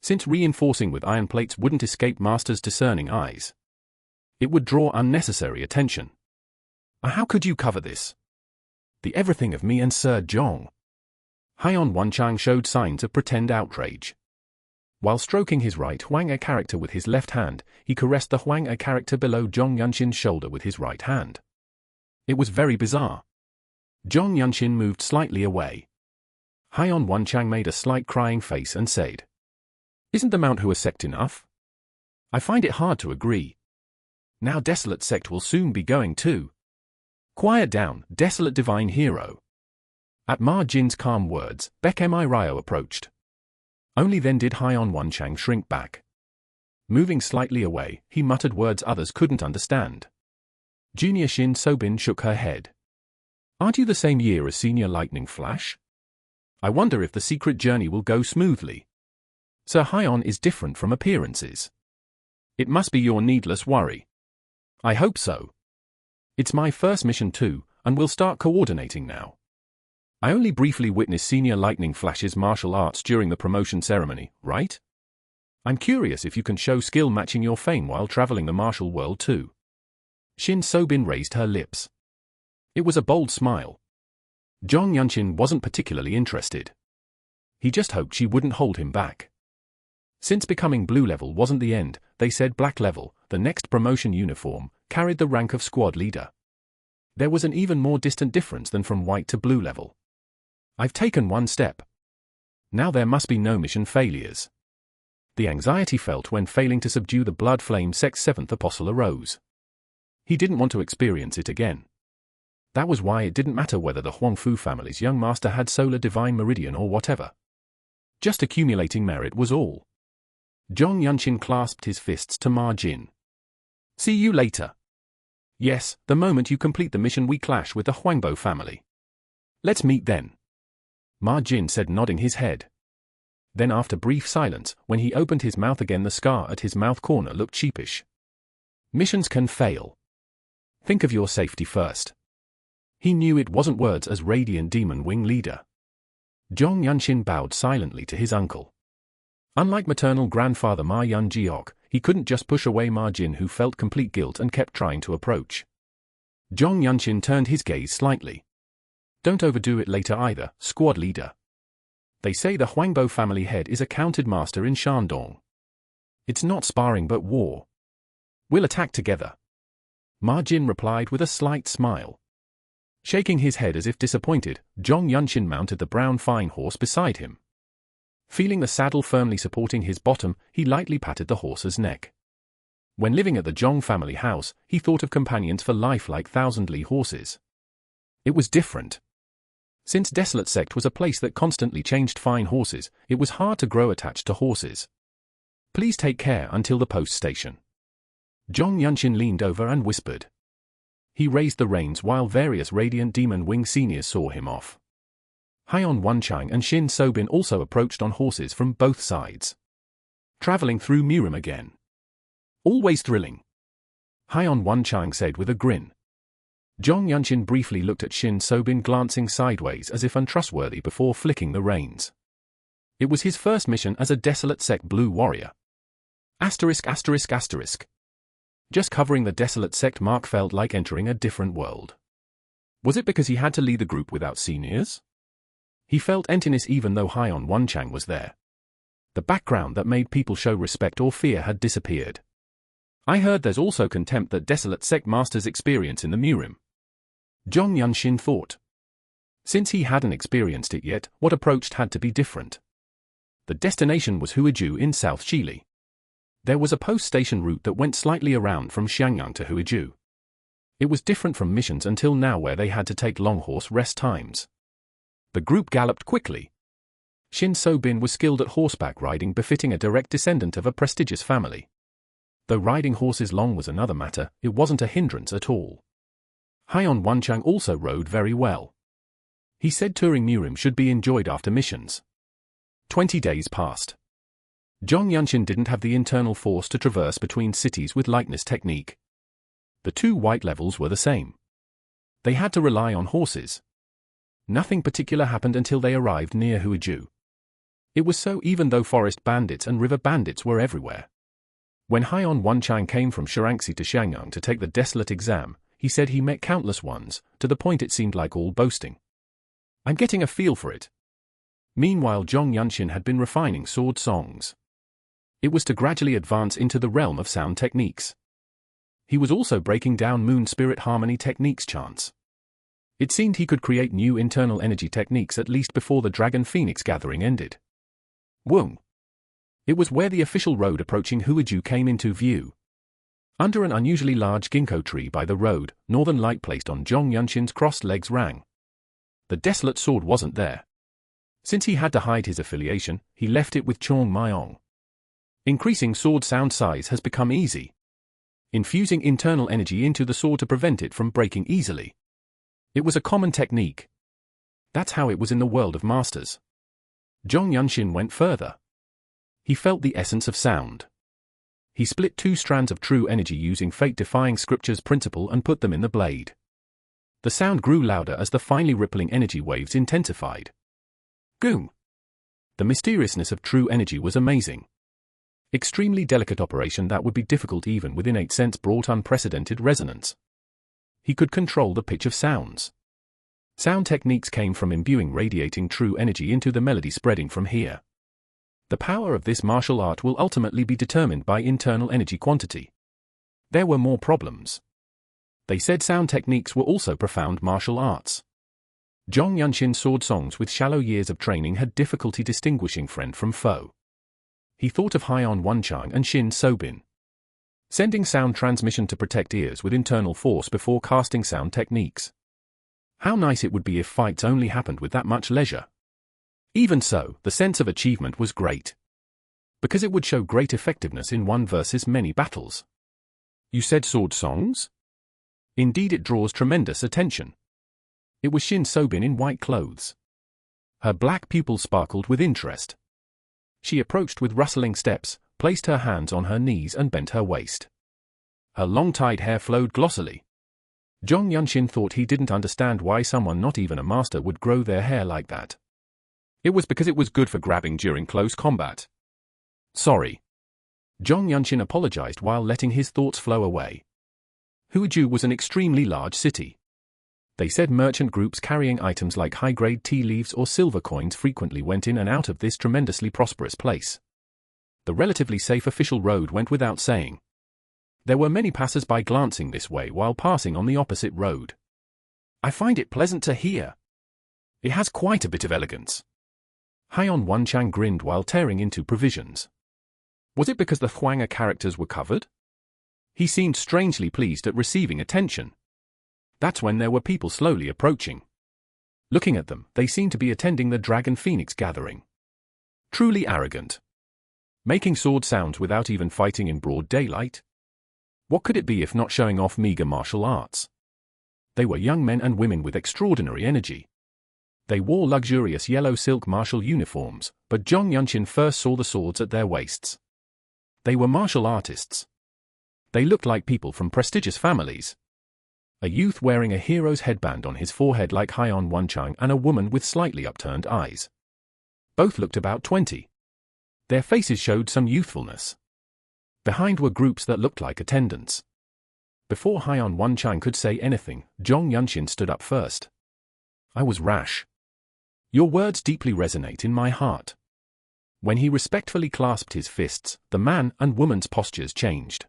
Since reinforcing with iron plates wouldn't escape Master's discerning eyes, it would draw unnecessary attention. How could you cover this? The everything of me and Sir Zhong. Haiyan Wenchang showed signs of pretend outrage. While stroking his right Huang-e character with his left hand, he caressed the Huang-e character below Zhong Yunshin's shoulder with his right hand. It was very bizarre. Zhong Yunshin moved slightly away. Haiyan Wenchang made a slight crying face and said, "Isn't the manhua sect enough? I find it hard to agree. Now Desolate Sect will soon be going too. Quiet down, Desolate Divine Hero." At Ma Jin's calm words, Baekmi Ryo approached. Only then did Haiyan Wenchang shrink back. Moving slightly away, he muttered words others couldn't understand. Junior Shin Sobin shook her head. "Aren't you the same year as Senior Lightning Flash? I wonder if the secret journey will go smoothly. Sir Haiyan is different from appearances. It must be your needless worry." "I hope so. It's my first mission too, and we'll start coordinating now. I only briefly witnessed Senior Lightning Flash's martial arts during the promotion ceremony, right? I'm curious if you can show skill matching your fame while traveling the martial world too." Shin Sobin raised her lips. It was a bold smile. Zhong Yunshin wasn't particularly interested. He just hoped she wouldn't hold him back. Since becoming blue level wasn't the end, they said black level, the next promotion uniform, carried the rank of squad leader. There was an even more distant difference than from white to blue level. I've taken one step. Now there must be no mission failures. The anxiety felt when failing to subdue the blood flame sect's seventh apostle arose. He didn't want to experience it again. That was why it didn't matter whether the Huangfu family's young master had solar divine meridian or whatever. Just accumulating merit was all. Zhong Yunshin clasped his fists to Ma Jin. "See you later. Yes, the moment you complete the mission we clash with the Huangbo family. Let's meet then." Ma Jin said, nodding his head. Then after brief silence, when he opened his mouth again, the scar at his mouth corner looked sheepish. "Missions can fail. Think of your safety first." He knew it wasn't words as Radiant Demon Wing leader. Zhong Yunshin bowed silently to his uncle. Unlike maternal grandfather Ma Yun-jiok, he couldn't just push away Ma Jin, who felt complete guilt and kept trying to approach. Zhong Yunshin turned his gaze slightly. "Don't overdo it later either, squad leader. They say the Huangbo family head is a counted master in Shandong. It's not sparring but war. We'll attack together." Ma Jin replied with a slight smile. Shaking his head as if disappointed, Zhong Yunshin mounted the brown fine horse beside him. Feeling the saddle firmly supporting his bottom, he lightly patted the horse's neck. When living at the Zhong family house, he thought of companions for life like Thousand Li horses. It was different. Since Desolate Sect was a place that constantly changed fine horses, it was hard to grow attached to horses. "Please take care until the post station." Zhong Yunshin leaned over and whispered. He raised the reins while various Radiant Demon Wing seniors saw him off. Haiyan Wenchang and Shin Sobin also approached on horses from both sides. "Traveling through Mirim again. Always thrilling," Haiyan Wenchang said with a grin. Zhong Yunshin briefly looked at Shin Sobin, glancing sideways as if untrustworthy before flicking the reins. It was his first mission as a Desolate Sect Blue Warrior. *****. Just covering the Desolate Sect mark felt like entering a different world. Was it because he had to lead the group without seniors? He felt emptiness even though Haiyan Wenchang was there. The background that made people show respect or fear had disappeared. "I heard there's also contempt that Desolate Sect masters experience in the Mirim," Zhong Yunshin thought. Since he hadn't experienced it yet, what approached had to be different. The destination was Huiju in South Chile. There was a post-station route that went slightly around from Xiangyang to Huiju. It was different from missions until now where they had to take long horse rest times. The group galloped quickly. Shin Sobin was skilled at horseback riding, befitting a direct descendant of a prestigious family. Though riding horses long was another matter, it wasn't a hindrance at all. Haiyan Wenchang also rode very well. He said touring Mirim should be enjoyed after missions. 20 days passed. Zhong Yunshin didn't have the internal force to traverse between cities with lightness technique. The two white levels were the same. They had to rely on horses. Nothing particular happened until they arrived near Huiju. It was so even though forest bandits and river bandits were everywhere. When Haiyan Wenchang came from Shaanxi to Xiangyang to take the desolate exam, he said he met countless ones, to the point it seemed like all boasting. I'm getting a feel for it. Meanwhile, Zhong Yunshin had been refining sword songs. It was to gradually advance into the realm of sound techniques. He was also breaking down moon spirit harmony techniques chants. It seemed he could create new internal energy techniques at least before the Dragon Phoenix gathering ended. Whoom! It was where the official road approaching Huiju came into view. Under an unusually large ginkgo tree by the road, northern light placed on Zhong Yunshin's crossed legs rang. The desolate sword wasn't there. Since he had to hide his affiliation, he left it with Chong Myong. Increasing sword sound size has become easy. Infusing internal energy into the sword to prevent it from breaking easily. It was a common technique. That's how it was in the world of masters. Zhong Yunshin went further. He felt the essence of sound. He split two strands of true energy using fate-defying scripture's principle and put them in the blade. The sound grew louder as the finely rippling energy waves intensified. Goom! The mysteriousness of true energy was amazing. Extremely delicate operation that would be difficult even within 8 cents brought unprecedented resonance. He could control the pitch of sounds. Sound techniques came from imbuing radiating true energy into the melody spreading from here. The power of this martial art will ultimately be determined by internal energy quantity. There were more problems. They said sound techniques were also profound martial arts. Zhong Yunshin's sword songs with shallow years of training had difficulty distinguishing friend from foe. He thought of Haiyan Wenchang and Shin Sobin. Sending sound transmission to protect ears with internal force before casting sound techniques. How nice it would be if fights only happened with that much leisure. Even so, the sense of achievement was great. Because it would show great effectiveness in one versus many battles. You said sword songs? Indeed, it draws tremendous attention. It was Shin Sobin in white clothes. Her black pupils sparkled with interest. She approached with rustling steps, placed her hands on her knees and bent her waist. Her long-tied hair flowed glossily. Zhong Yunshin thought he didn't understand why someone not even a master would grow their hair like that. It was because it was good for grabbing during close combat. Sorry. Zhong Yunshin apologized while letting his thoughts flow away. Huiju was an extremely large city. They said merchant groups carrying items like high-grade tea leaves or silver coins frequently went in and out of this tremendously prosperous place. The relatively safe official road went without saying. There were many passers-by glancing this way while passing on the opposite road. I find it pleasant to hear. It has quite a bit of elegance. Haiyan Wenchang grinned while tearing into provisions. Was it because the Huanga characters were covered? He seemed strangely pleased at receiving attention. That's when there were people slowly approaching. Looking at them, they seemed to be attending the Dragon Phoenix gathering. Truly arrogant. Making sword sounds without even fighting in broad daylight? What could it be if not showing off meager martial arts? They were young men and women with extraordinary energy. They wore luxurious yellow silk martial uniforms, but Zhong Yunshin first saw the swords at their waists. They were martial artists. They looked like people from prestigious families. A youth wearing a hero's headband on his forehead like Haiyan Wenchang and a woman with slightly upturned eyes. Both looked about 20. Their faces showed some youthfulness. Behind were groups that looked like attendants. Before Haiyan Wenchang could say anything, Zhong Yunshin stood up first. I was rash. Your words deeply resonate in my heart. When he respectfully clasped his fists, the man and woman's postures changed.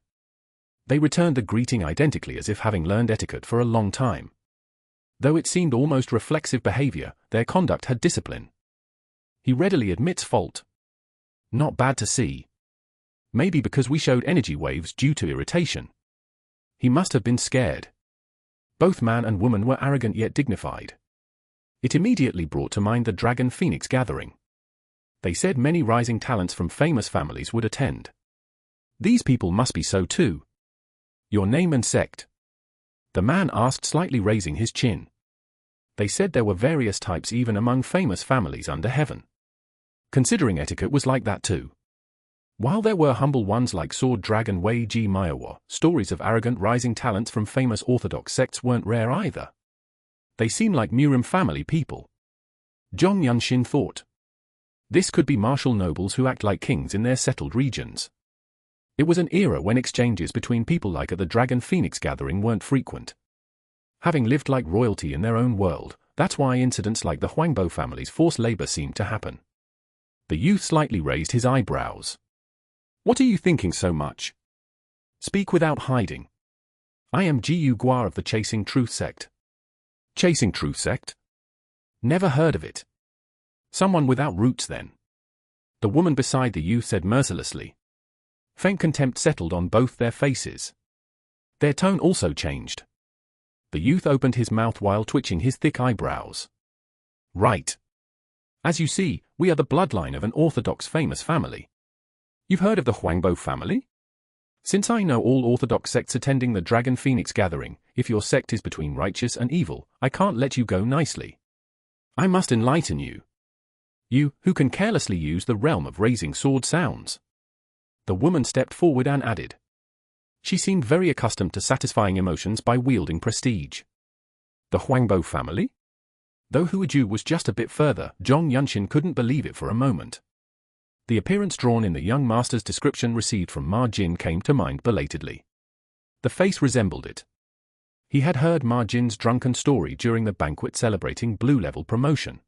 They returned the greeting identically as if having learned etiquette for a long time. Though it seemed almost reflexive behavior, their conduct had discipline. He readily admits fault. Not bad to see. Maybe because we showed energy waves due to irritation. He must have been scared. Both man and woman were arrogant yet dignified. It immediately brought to mind the Dragon Phoenix gathering. They said many rising talents from famous families would attend. These people must be so too. Your name and sect? The man asked, slightly raising his chin. They said there were various types even among famous families under heaven. considering etiquette was like that too. While there were humble ones like Sword Dragon Wei Ji Maiwa, stories of arrogant rising talents from famous orthodox sects weren't rare either. They seem like Murim family people. Zhong Yunshin thought. This could be martial nobles who act like kings in their settled regions. It was an era when exchanges between people like at the Dragon Phoenix gathering weren't frequent. Having lived like royalty in their own world, that's why incidents like the Huangbo family's forced labor seemed to happen. The youth slightly raised his eyebrows. What are you thinking so much? Speak without hiding. I am Jiyu Gua of the Chasing Truth sect. Chasing Truth sect? Never heard of it. Someone without roots then. The woman beside the youth said mercilessly. Faint contempt settled on both their faces. Their tone also changed. The youth opened his mouth while twitching his thick eyebrows. Right. As you see, we are the bloodline of an orthodox famous family. You've heard of the Huangbo family? Since I know all orthodox sects attending the Dragon Phoenix gathering, if your sect is between righteous and evil, I can't let you go nicely. I must enlighten you. You, who can carelessly use the realm of raising sword sounds. The woman stepped forward and added. She seemed very accustomed to satisfying emotions by wielding prestige. The Huangbo family? Though Huiju was just a bit further, Zhong Yunshin couldn't believe it for a moment. The appearance drawn in the young master's description received from Ma Jin came to mind belatedly. The face resembled it. He had heard Ma Jin's drunken story during the banquet celebrating blue-level promotion.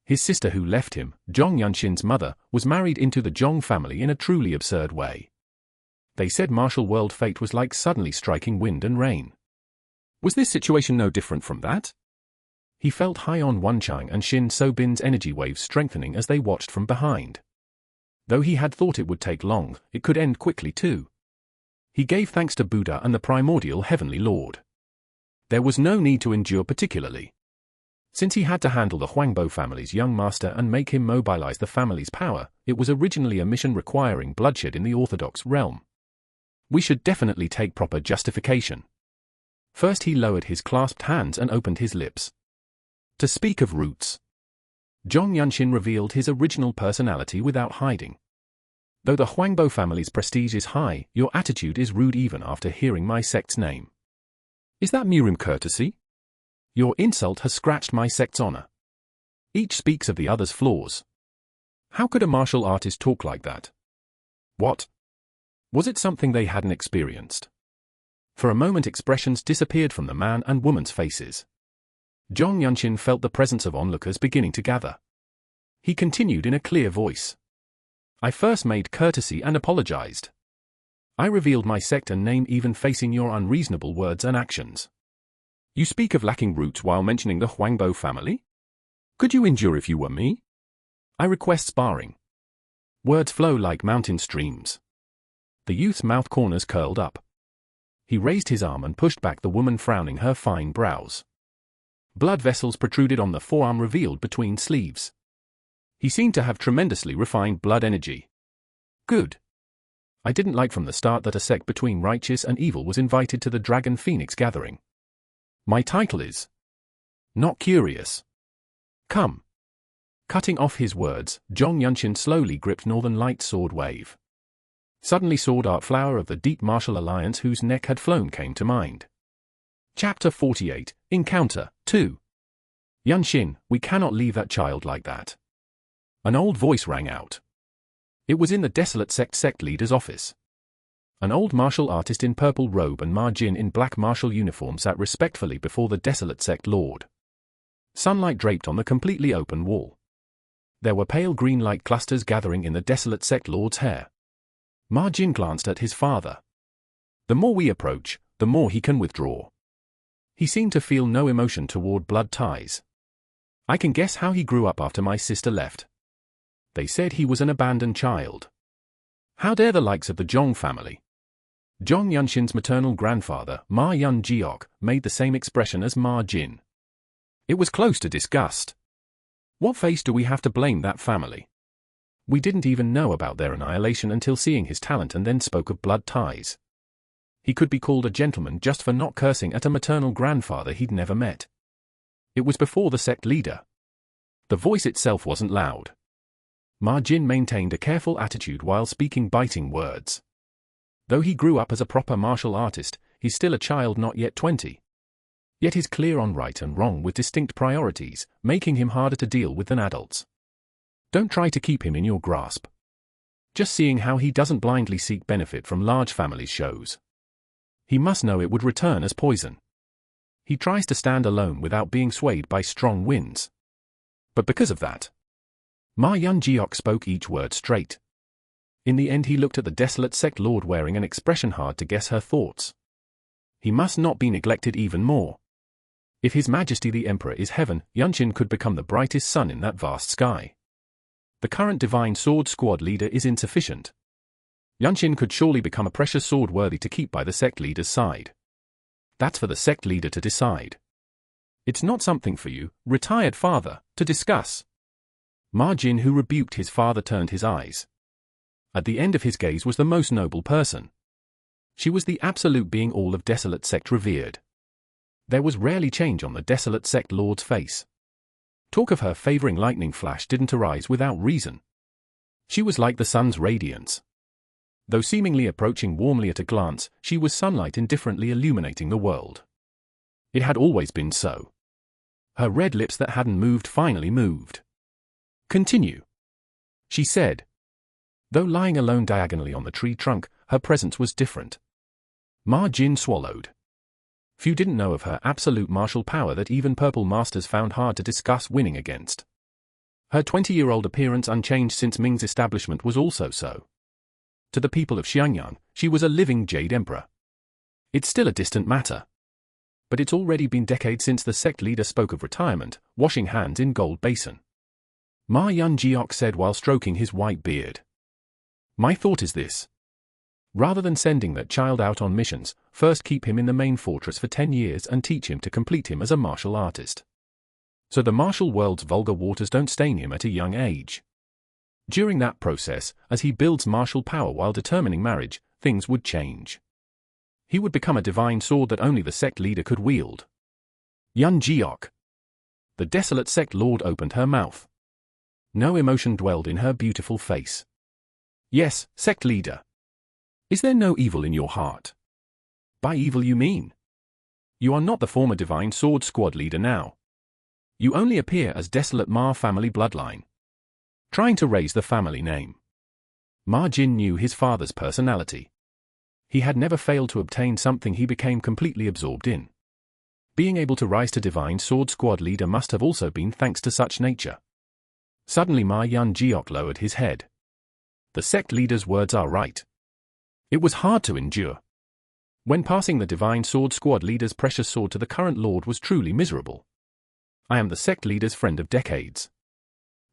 His sister who left him, Zhong Yunshin's mother, was married into the Zhong family in a truly absurd way. They said martial world fate was like suddenly striking wind and rain. Was this situation no different from that? He felt high on Wenchang and Shin So-bin's energy waves strengthening as they watched from behind. Though he had thought it would take long, it could end quickly too. He gave thanks to Buddha and the primordial heavenly Lord. There was no need to endure particularly. Since he had to handle the Huangbo family's young master and make him mobilize the family's power, it was originally a mission requiring bloodshed in the orthodox realm. We should definitely take proper justification. First he lowered his clasped hands and opened his lips. To speak of roots. Zhong Yunshin revealed his original personality without hiding. Though the Huangbo family's prestige is high, your attitude is rude even after hearing my sect's name. Is that Murim courtesy? Your insult has scratched my sect's honor. Each speaks of the other's flaws. How could a martial artist talk like that? What? Was it something they hadn't experienced? For a moment expressions disappeared from the man and woman's faces. Zhong Yunshin felt the presence of onlookers beginning to gather. He continued in a clear voice. I first made courtesy and apologized. I revealed my sect and name even facing your unreasonable words and actions. You speak of lacking roots while mentioning the Huangbo family? Could you endure if you were me? I request sparring. Words flow like mountain streams. The youth's mouth corners curled up. He raised his arm and pushed back the woman, frowning her fine brows. Blood vessels protruded on the forearm revealed between sleeves. He seemed to have tremendously refined blood energy. Good. I didn't like from the start that a sect between righteous and evil was invited to the Dragon Phoenix gathering. My title is not curious. Come. Cutting off his words, Zhong Yunshin slowly gripped Northern Light's sword wave. Suddenly Sword Art Flower of the Deep Martial Alliance whose neck had flown came to mind. Chapter 48, Encounter, 2. Yunshin, we cannot leave that child like that. An old voice rang out. It was in the Desolate sect leader's office. An old martial artist in purple robe and Ma Jin in black martial uniform sat respectfully before the Desolate sect lord. Sunlight draped on the completely open wall. There were pale green light clusters gathering in the Desolate sect lord's hair. Ma Jin glanced at his father. The more we approach, the more he can withdraw. He seemed to feel no emotion toward blood ties. I can guess how he grew up after my sister left. They said he was an abandoned child. How dare the likes of the Zhong family? Zhong Yunshin's maternal grandfather, Ma Yun Jiok, made the same expression as Ma Jin. It was close to disgust. What face do we have to blame that family? We didn't even know about their annihilation until seeing his talent and then spoke of blood ties. He could be called a gentleman just for not cursing at a maternal grandfather he'd never met. It was before the sect leader. The voice itself wasn't loud. Ma Jin maintained a careful attitude while speaking biting words. Though he grew up as a proper martial artist, he's still a child not yet 20. Yet he's clear on right and wrong with distinct priorities, making him harder to deal with than adults. Don't try to keep him in your grasp. Just seeing how he doesn't blindly seek benefit from large families shows. He must know it would return as poison. He tries to stand alone without being swayed by strong winds. But because of that, Ma Yun-jeok spoke each word straight. In the end he looked at the desolate sect lord wearing an expression hard to guess her thoughts. He must not be neglected even more. If His Majesty the Emperor is heaven, Yunshin could become the brightest sun in that vast sky. The current Divine Sword Squad leader is insufficient. Yunshin could surely become a precious sword worthy to keep by the sect leader's side. That's for the sect leader to decide. It's not something for you, retired father, to discuss. Ma Jin, who rebuked his father, turned his eyes. At the end of his gaze was the most noble person. She was the absolute being all of desolate sect revered. There was rarely change on the desolate sect lord's face. Talk of her favoring lightning flash didn't arise without reason. She was like the sun's radiance. Though seemingly approaching warmly at a glance, she was sunlight indifferently illuminating the world. It had always been so. Her red lips that hadn't moved finally moved. Continue, she said. Though lying alone diagonally on the tree trunk, her presence was different. Ma Jin swallowed. Few didn't know of her absolute martial power that even purple masters found hard to discuss winning against. Her 20-year-old appearance unchanged since Ming's establishment was also so. To the people of Xiangyang, she was a living Jade Emperor. It's still a distant matter. But it's already been decades since the sect leader spoke of retirement, washing hands in gold basin. Ma Yun-jeok said while stroking his white beard. My thought is this. Rather than sending that child out on missions, first keep him in the main fortress for 10 years and teach him to complete him as a martial artist. So the martial world's vulgar waters don't stain him at a young age. During that process, as he builds martial power while determining marriage, things would change. He would become a divine sword that only the sect leader could wield. Yun-jeok. The desolate sect lord opened her mouth. No emotion dwelled in her beautiful face. Yes, sect leader. Is there no evil in your heart? By evil you mean? You are not the former Divine Sword Squad leader now. You only appear as desolate Ma family bloodline. Trying to raise the family name. Ma Jin knew his father's personality. He had never failed to obtain something he became completely absorbed in. Being able to rise to Divine Sword Squad leader must have also been thanks to such nature. Suddenly Ma Yun-jeok lowered his head. The sect leader's words are right. It was hard to endure. When passing the Divine Sword Squad leader's precious sword to the current lord was truly miserable. I am the sect leader's friend of decades.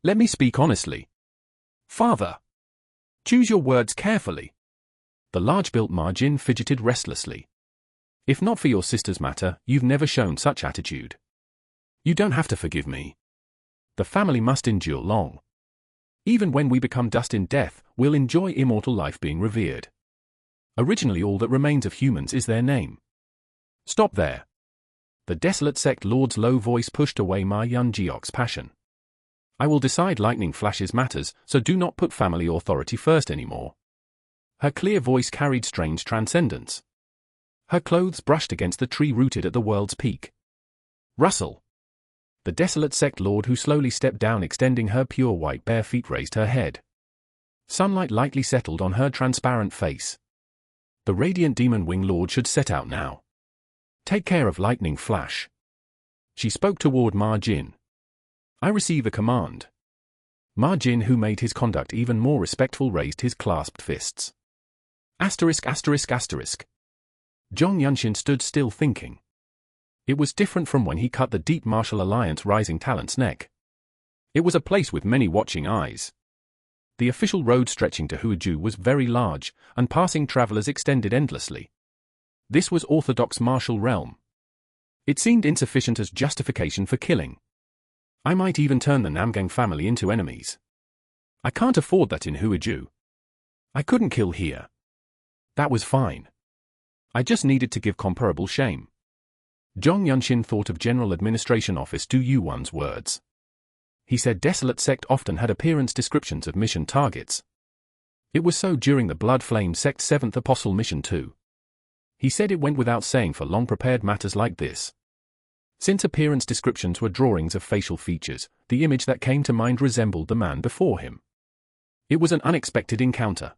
Let me speak honestly. Father. Choose your words carefully. The large-built Ma Jin fidgeted restlessly. If not for your sister's matter, you've never shown such attitude. You don't have to forgive me. The family must endure long. Even when we become dust in death, we'll enjoy immortal life being revered. Originally all that remains of humans is their name. Stop there. The desolate sect lord's low voice pushed away Ma Yun-jeok's passion. I will decide lightning flashes matters, so do not put family authority first anymore. Her clear voice carried strange transcendence. Her clothes brushed against the tree rooted at the world's peak. Rustle. The desolate sect lord who slowly stepped down extending her pure white bare feet raised her head. Sunlight lightly settled on her transparent face. The radiant demon wing lord should set out now. Take care of lightning flash. She spoke toward Ma Jin. I receive a command. Ma Jin, who made his conduct even more respectful, raised his clasped fists. Asterisk asterisk asterisk. Jong Yunshin stood still thinking. It was different from when he cut the deep martial alliance rising talent's neck. It was a place with many watching eyes. The official road stretching to Huiju was very large, and passing travelers extended endlessly. This was orthodox martial realm. It seemed insufficient as justification for killing. I might even turn the Namgang family into enemies. I can't afford that in Huiju. I couldn't kill here. That was fine. I just needed to give comparable shame. Jong Yunshin thought of General Administration Office Du Yuan's words. He said desolate sect often had appearance descriptions of mission targets. It was so during the Blood Flame sect's 7th Apostle mission too. He said it went without saying for long-prepared matters like this. Since appearance descriptions were drawings of facial features, the image that came to mind resembled the man before him. It was an unexpected encounter.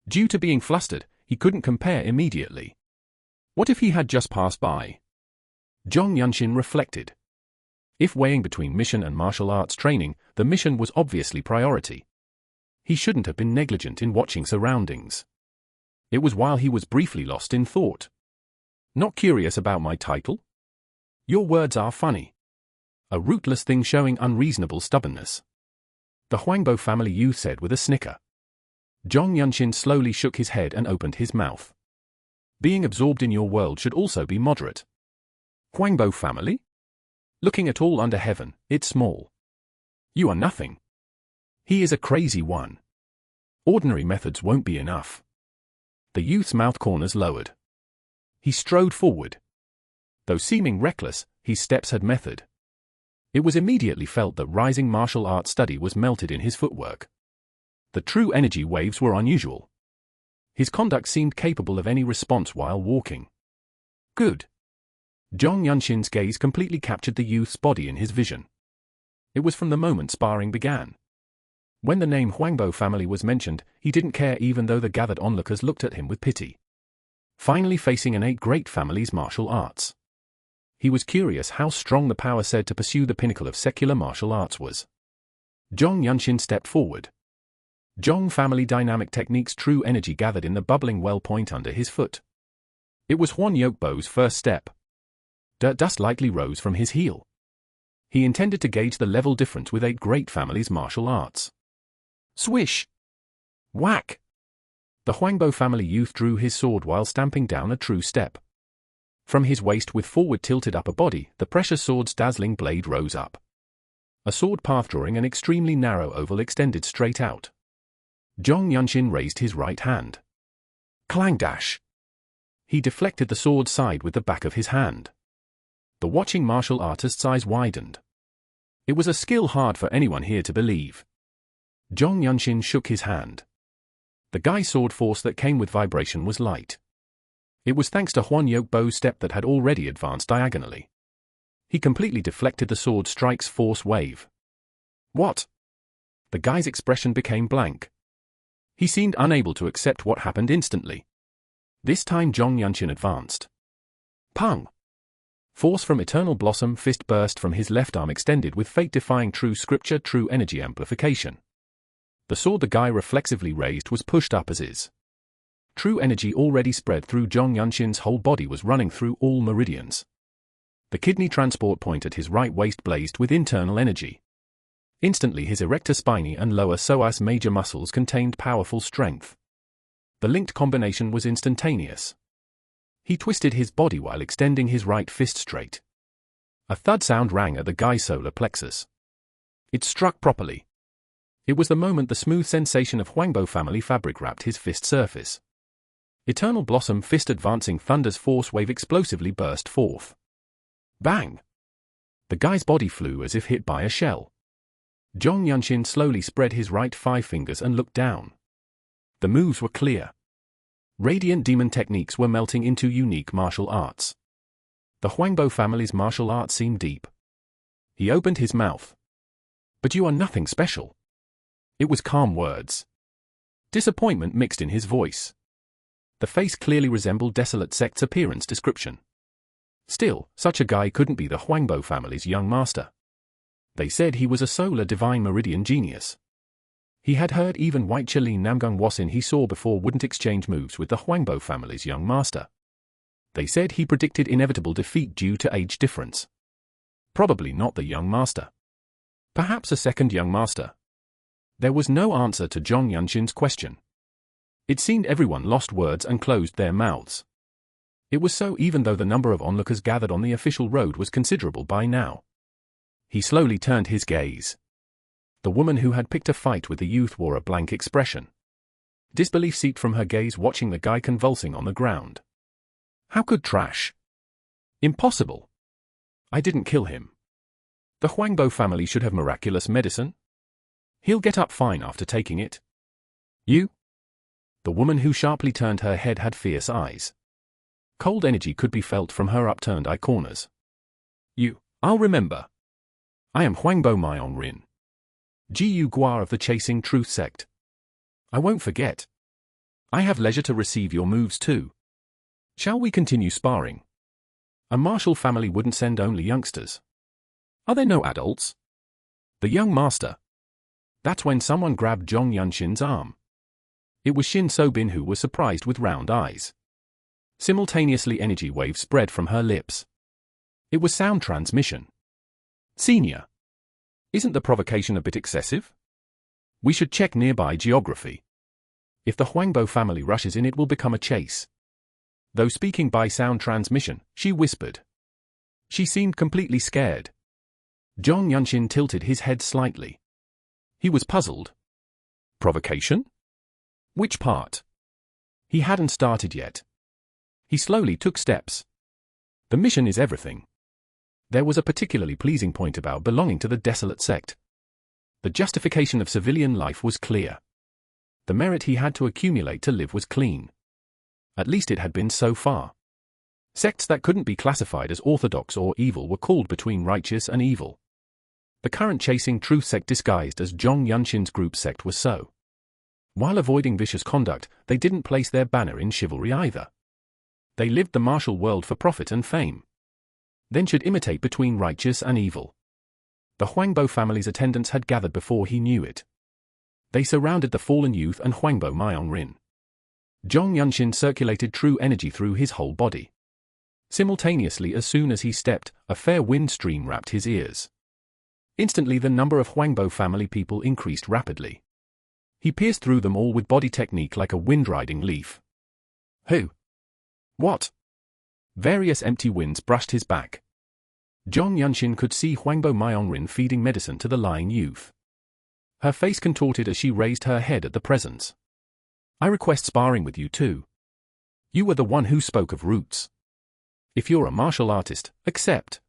Due to being flustered, he couldn't compare immediately. What if he had just passed by? Jong Yunshin reflected. If weighing between mission and martial arts training, the mission was obviously priority. He shouldn't have been negligent in watching surroundings. It was while he was briefly lost in thought. Not curious about my title? Your words are funny. A rootless thing showing unreasonable stubbornness. The Huangbo family youth said with a snicker. Jong Yunshin slowly shook his head and opened his mouth. Being absorbed in your world should also be moderate. Huangbo family? Looking at all under heaven, it's small. You are nothing. He is a crazy one. Ordinary methods won't be enough. The youth's mouth corners lowered. He strode forward. Though seeming reckless, his steps had method. It was immediately felt that rising martial arts study was melted in his footwork. The true energy waves were unusual. His conduct seemed capable of any response while walking. Good. Jong Yunshin's gaze completely captured the youth's body in his vision. It was from the moment sparring began. When the name Huangbo family was mentioned, he didn't care even though the gathered onlookers looked at him with pity. Finally facing an 8 great family's martial arts. He was curious how strong the power said to pursue the pinnacle of secular martial arts was. Jong Yunshin stepped forward. Jong family dynamic techniques true energy gathered in the bubbling well point under his foot. It was Huan Yokbo's first step. Dirt dust lightly rose from his heel. He intended to gauge the level difference with 8 great families' martial arts. Swish! Whack! The Huangbo family youth drew his sword while stamping down a true step. From his waist with forward tilted upper body, the precious sword's dazzling blade rose up. A sword path drawing an extremely narrow oval extended straight out. Jong Yunshin raised his right hand. Clang dash! He deflected the sword's side with the back of his hand. The watching martial artist's eyes widened. It was a skill hard for anyone here to believe. Jong Yunshin shook his hand. The guy's sword force that came with vibration was light. It was thanks to Huan Yokbo's step that had already advanced diagonally. He completely deflected the sword strike's force wave. What? The guy's expression became blank. He seemed unable to accept what happened instantly. This time Jong Yunshin advanced. Pung! Force from Eternal Blossom fist burst from his left arm extended with fate-defying true scripture true energy amplification. The sword the guy reflexively raised was pushed up as is. True energy already spread through Jong Yunshin's whole body was running through all meridians. The kidney transport point at his right waist blazed with internal energy. Instantly his erector spiny and lower psoas major muscles contained powerful strength. The linked combination was instantaneous. He twisted his body while extending his right fist straight. A thud sound rang at the guy's solar plexus. It struck properly. It was the moment the smooth sensation of Huangbo family fabric wrapped his fist surface. Eternal Blossom fist advancing thunder's force wave explosively burst forth. Bang! The guy's body flew as if hit by a shell. Jong Yunshin slowly spread his right 5 fingers and looked down. The moves were clear. Radiant demon techniques were melting into unique martial arts. The Huangbo family's martial arts seemed deep. He opened his mouth. But you are nothing special. It was calm words. Disappointment mixed in his voice. The face clearly resembled Desolate Sect's appearance description. Still, such a guy couldn't be the Huangbo family's young master. They said he was a solar divine meridian genius. He had heard even White Chalin Namgung Wasin he saw before wouldn't exchange moves with the Huangbo family's young master. They said he predicted inevitable defeat due to age difference. Probably not the young master. Perhaps a second young master. There was no answer to Jong Yunshin's question. It seemed everyone lost words and closed their mouths. It was so even though the number of onlookers gathered on the official road was considerable by now. He slowly turned his gaze. The woman who had picked a fight with the youth wore a blank expression. Disbelief seeped from her gaze watching the guy convulsing on the ground. How could trash? Impossible. I didn't kill him. The Huangbo family should have miraculous medicine. He'll get up fine after taking it. You? The woman who sharply turned her head had fierce eyes. Cold energy could be felt from her upturned eye corners. I'll remember. I am Huangbo Mayon Rin, Jiu Gua of the Chasing Truth sect. I won't forget. I have leisure to receive your moves too. Shall we continue sparring? A martial family wouldn't send only youngsters. Are there no adults? The young master. That's when someone grabbed Zhong Yunshin's arm. It was Shin So-bin, who was surprised with round eyes. Simultaneously energy waves spread from her lips. It was sound transmission. Senior. Isn't the provocation a bit excessive? We should check nearby geography. If the Huangbo family rushes in, it will become a chase. Though speaking by sound transmission, she whispered. She seemed completely scared. Zhong Yunshin tilted his head slightly. He was puzzled. Provocation? Which part? He hadn't started yet. He slowly took steps. The mission is everything. There was a particularly pleasing point about belonging to the desolate sect. The justification of civilian life was clear. The merit he had to accumulate to live was clean. At least it had been so far. Sects that couldn't be classified as orthodox or evil were called between righteous and evil. The current Chasing Truth sect, disguised as Zhong Yunshin's group sect, was so. While avoiding vicious conduct, they didn't place their banner in chivalry either. They lived the martial world for profit and fame. Then should imitate between righteous and evil. The Huangbo family's attendants had gathered before he knew it. They surrounded the fallen youth and Huangbo Mayon Rin. Zhong Yunshin circulated true energy through his whole body. Simultaneously, as soon as he stepped, a fair wind stream wrapped his ears. Instantly the number of Huangbo family people increased rapidly. He pierced through them all with body technique like a wind-riding leaf. Who? What? Various empty winds brushed his back. Zhong Yunshin could see Huangbo Mayon Rin feeding medicine to the lying youth. Her face contorted as she raised her head at the presence. I request sparring with you too. You were the one who spoke of roots. If you're a martial artist, accept.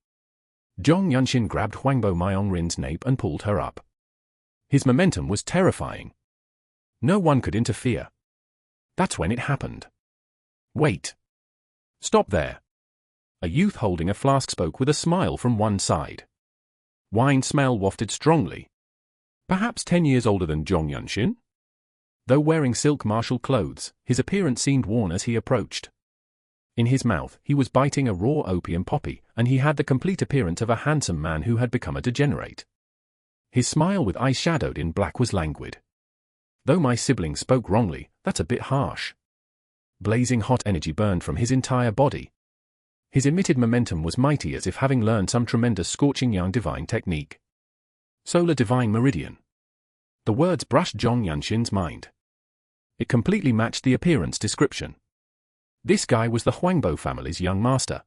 Zhong Yunshin grabbed Huangbo Mayon Rin's nape and pulled her up. His momentum was terrifying. No one could interfere. That's when it happened. Wait. Stop there. A youth holding a flask spoke with a smile from one side. Wine smell wafted strongly. Perhaps 10 years older than Zhong Yunshin? Though wearing silk martial clothes, his appearance seemed worn as he approached. In his mouth, he was biting a raw opium poppy, and he had the complete appearance of a handsome man who had become a degenerate. His smile with eyes shadowed in black was languid. Though my sibling spoke wrongly, that's a bit harsh. Blazing hot energy burned from his entire body. His emitted momentum was mighty, as if having learned some tremendous scorching young divine technique. Solar divine meridian. The words brushed Zhong Yunshin's mind. It completely matched the appearance description. This guy was the Huangbo family's young master.